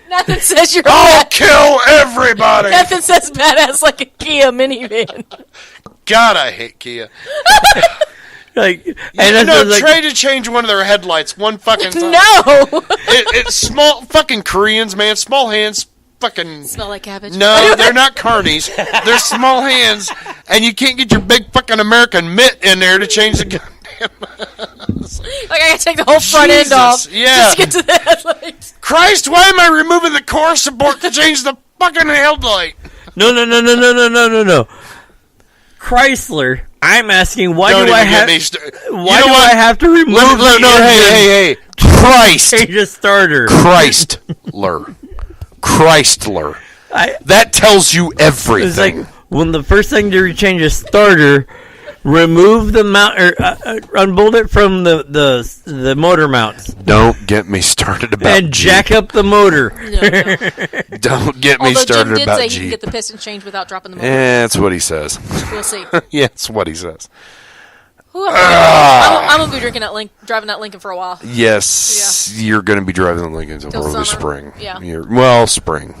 Nothing says you're. I'll kill everybody. Nothing says badass like a Kia minivan. God, I hate Kia. Try to change one of their headlights one fucking time. No! It's small fucking Koreans, man. Small hands fucking... Smell like cabbage? No, they're not carnies. They're small hands, and you can't get your big fucking American mitt in there to change the goddamn... Like, I gotta take the whole front end off just to get to the headlights. Christ, why am I removing the core support to change the fucking headlight? No. Chrysler... I'm asking, why do I have to remove hey. Christ. Change a starter. Chrysler. That tells you everything. It's like, when the first thing to change a starter, remove the mount, or unbolt it from the motor mounts. Don't get me started about and jack up the motor. No. Don't get me started Jim did about say Jeep. he can get the piston changed without dropping the motor. That's what he says. We'll see. Yeah, that's what he says. I'm gonna be driving that Lincoln for a while. Yes, you're gonna be driving the Lincoln until early spring. Yeah. Spring.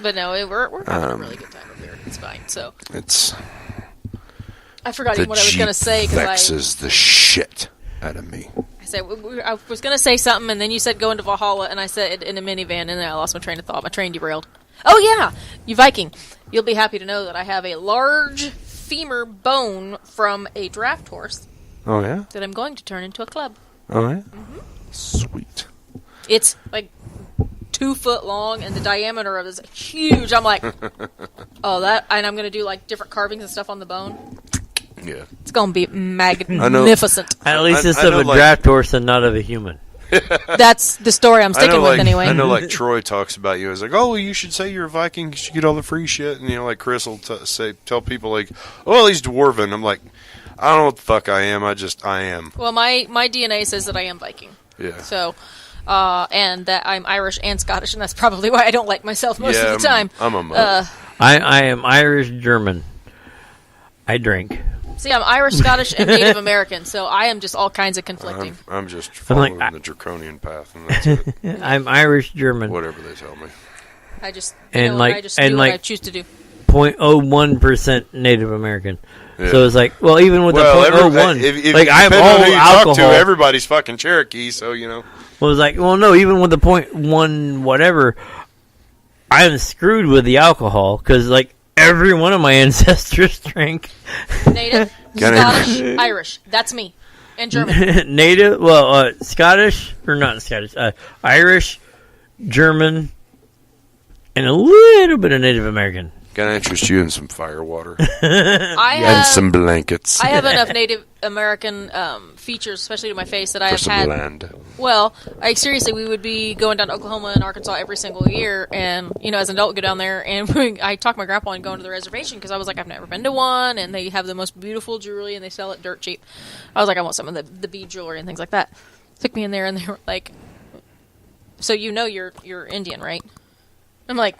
But no, we're having a really good time over here. It's fine. So it's. I forgot even what I was gonna say because vexes the shit out of me. I was gonna say something, and then you said go into Valhalla, and I said in a minivan, and then I lost my train of thought. My train derailed. Oh yeah, you Viking, you'll be happy to know that I have a large femur bone from a draft horse. Oh yeah. That I'm going to turn into a club. Oh yeah. Mm-hmm. Sweet. It's like 2 foot long, and the diameter of it is huge. I'm like, oh that, and I'm gonna do like different carvings and stuff on the bone. Yeah. It's gonna be magnificent. At least it's of a draft horse and not of a human. That's the story I'm sticking with anyway. I know, like Troy talks about you. It's like, oh, you should say you're a Viking because you get all the free shit. And like Chris will tell people like, oh, he's dwarven. I'm like, I don't know what the fuck I am. I am. Well, my DNA says that I am Viking. Yeah. So, and that I'm Irish and Scottish, and that's probably why I don't like myself most of the time. I'm a mug. I am Irish German. I drink. See, I'm Irish, Scottish, and Native American, so I am just all kinds of conflicting. I'm just following the draconian path, and that's it. I'm Irish German. Whatever they tell me. I just I just do what I choose to do. 0.01% Native American. Yeah. So it's like, well, even with the 0.01, if like I have depending on all who you alcohol. talk to, everybody's fucking Cherokee, so Well, it's like, well, no, even with the 0.1 whatever, I'm screwed with the alcohol because like every one of my ancestors drank. Native, Scottish, Irish. That's me. And German. Native, Scottish, or not Scottish, Irish, German, and a little bit of Native American. Gotta interest you in some fire water. And some blankets. I have enough Native American features, especially to my face, that I have had. Land. Well, seriously, we would be going down to Oklahoma and Arkansas every single year, and as an adult, go down there, and I talked my grandpa into going to the reservation because I was like, I've never been to one, and they have the most beautiful jewelry, and they sell it dirt cheap. I was like, I want some of the bead jewelry and things like that. Took me in there, and they were like, so you're Indian, right? I'm like,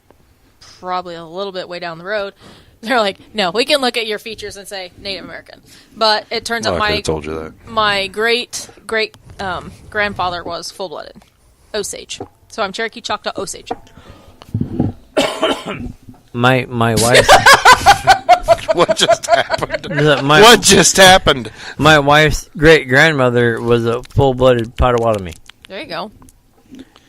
probably a little bit way down the road. They're like, no, we can look at your features and say Native American. But it turns out I told you that. my great grandfather was full-blooded Osage. So I'm Cherokee Choctaw Osage. My wife. What just happened? What just happened? My wife's great grandmother was a full-blooded Potawatomi. There you go.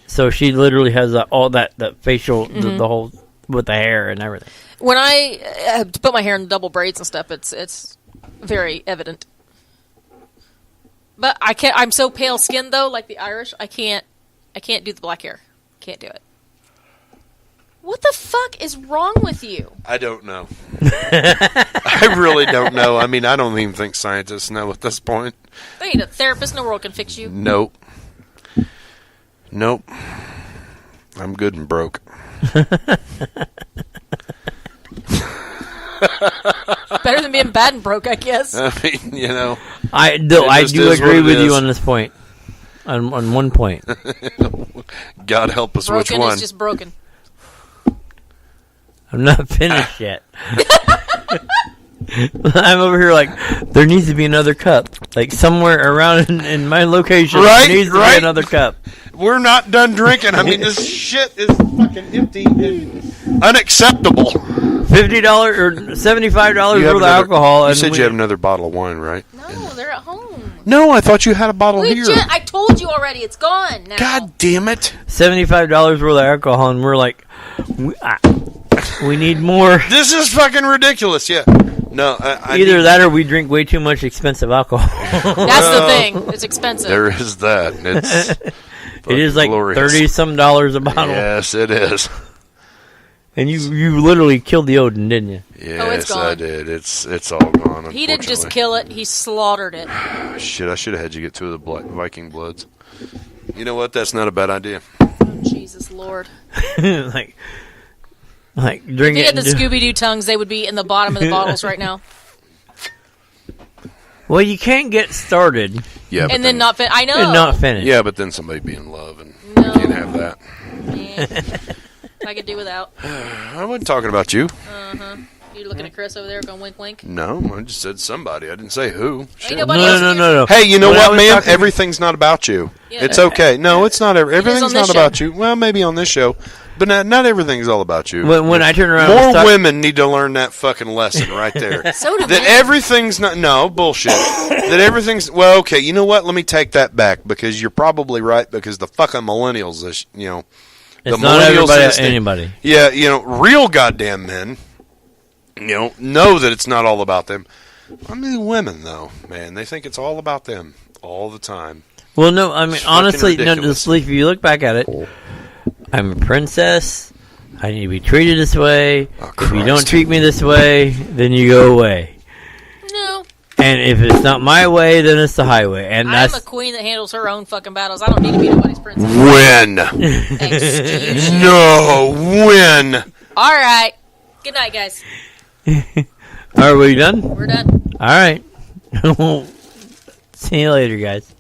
So she literally has all that facial, the whole with the hair and everything. When I put my hair in double braids and stuff, it's very evident. But I can't. I'm so pale skinned though, like the Irish. I can't do the black hair. Can't do it. What the fuck is wrong with you? I don't know. I really don't know. I mean, I don't even think scientists know at this point. They ain't a therapist in the world can fix you. Nope. I'm good and broke. Better than being bad and broke, I guess. I mean, I do agree with you on this point. On one point. God help us, broken which one? Is just broken. I'm not finished yet. I'm over here like, there needs to be another cup. Like, somewhere around in my location, there needs to be another cup. We're not done drinking. I mean, this shit is fucking empty and unacceptable. $50 or $75 worth of alcohol. You said you have another bottle of wine, right? No, they're at home. No, I thought you had a bottle here. I told you already. It's gone now. God damn it. $75 worth of alcohol, and we're like, we need more. This is fucking ridiculous, yeah. No, either that or we drink way too much expensive alcohol. That's the thing. It's expensive. There is that. It is like glorious. $30-some a bottle. Yes, it is. And you literally killed the Odin, didn't you? Yes, it's gone. I did. It's all gone. He didn't just kill it; he slaughtered it. Shit, I should have had you get two of the Viking Bloods. You know what? That's not a bad idea. Oh, Jesus Lord! like drink if they it. had the Scooby-Doo tongues, they would be in the bottom of the bottles right now. Well, you can't get started. Yeah, and then not finish. I know. And not finish. Yeah, but then somebody be in love, and you can't have that. Yeah. I could do without. I wasn't talking about you. Uh-huh. You looking at Chris over there going wink, wink? No, I just said somebody. I didn't say who. No. Hey, you know what, man? Everything's not about you. Yeah. It's okay. No, it's not. Everything's not show. about you. Well, maybe on this show, but not everything's all about you. When I turn around, more women need to learn that fucking lesson right there. So do that men. everything's not. No bullshit. That everything's okay. You know what? Let me take that back because you're probably right because the fucking millennials, it's the not millennials, anybody. Yeah, real goddamn men. Know that it's not all about them. I mean, women though, man, they think it's all about them all the time. Well, no, I mean, It's honestly, fucking ridiculous. if you look back at it, I'm a princess. I need to be treated this way. If you don't treat me this way, then you go away. No. And if it's not my way, then it's the highway. And I'm a queen that handles her own fucking battles. I don't need to be nobody's princess. Win. Excuse you. No, win. All right. Good night, guys. Are we done? We're done. All right. See you later, guys.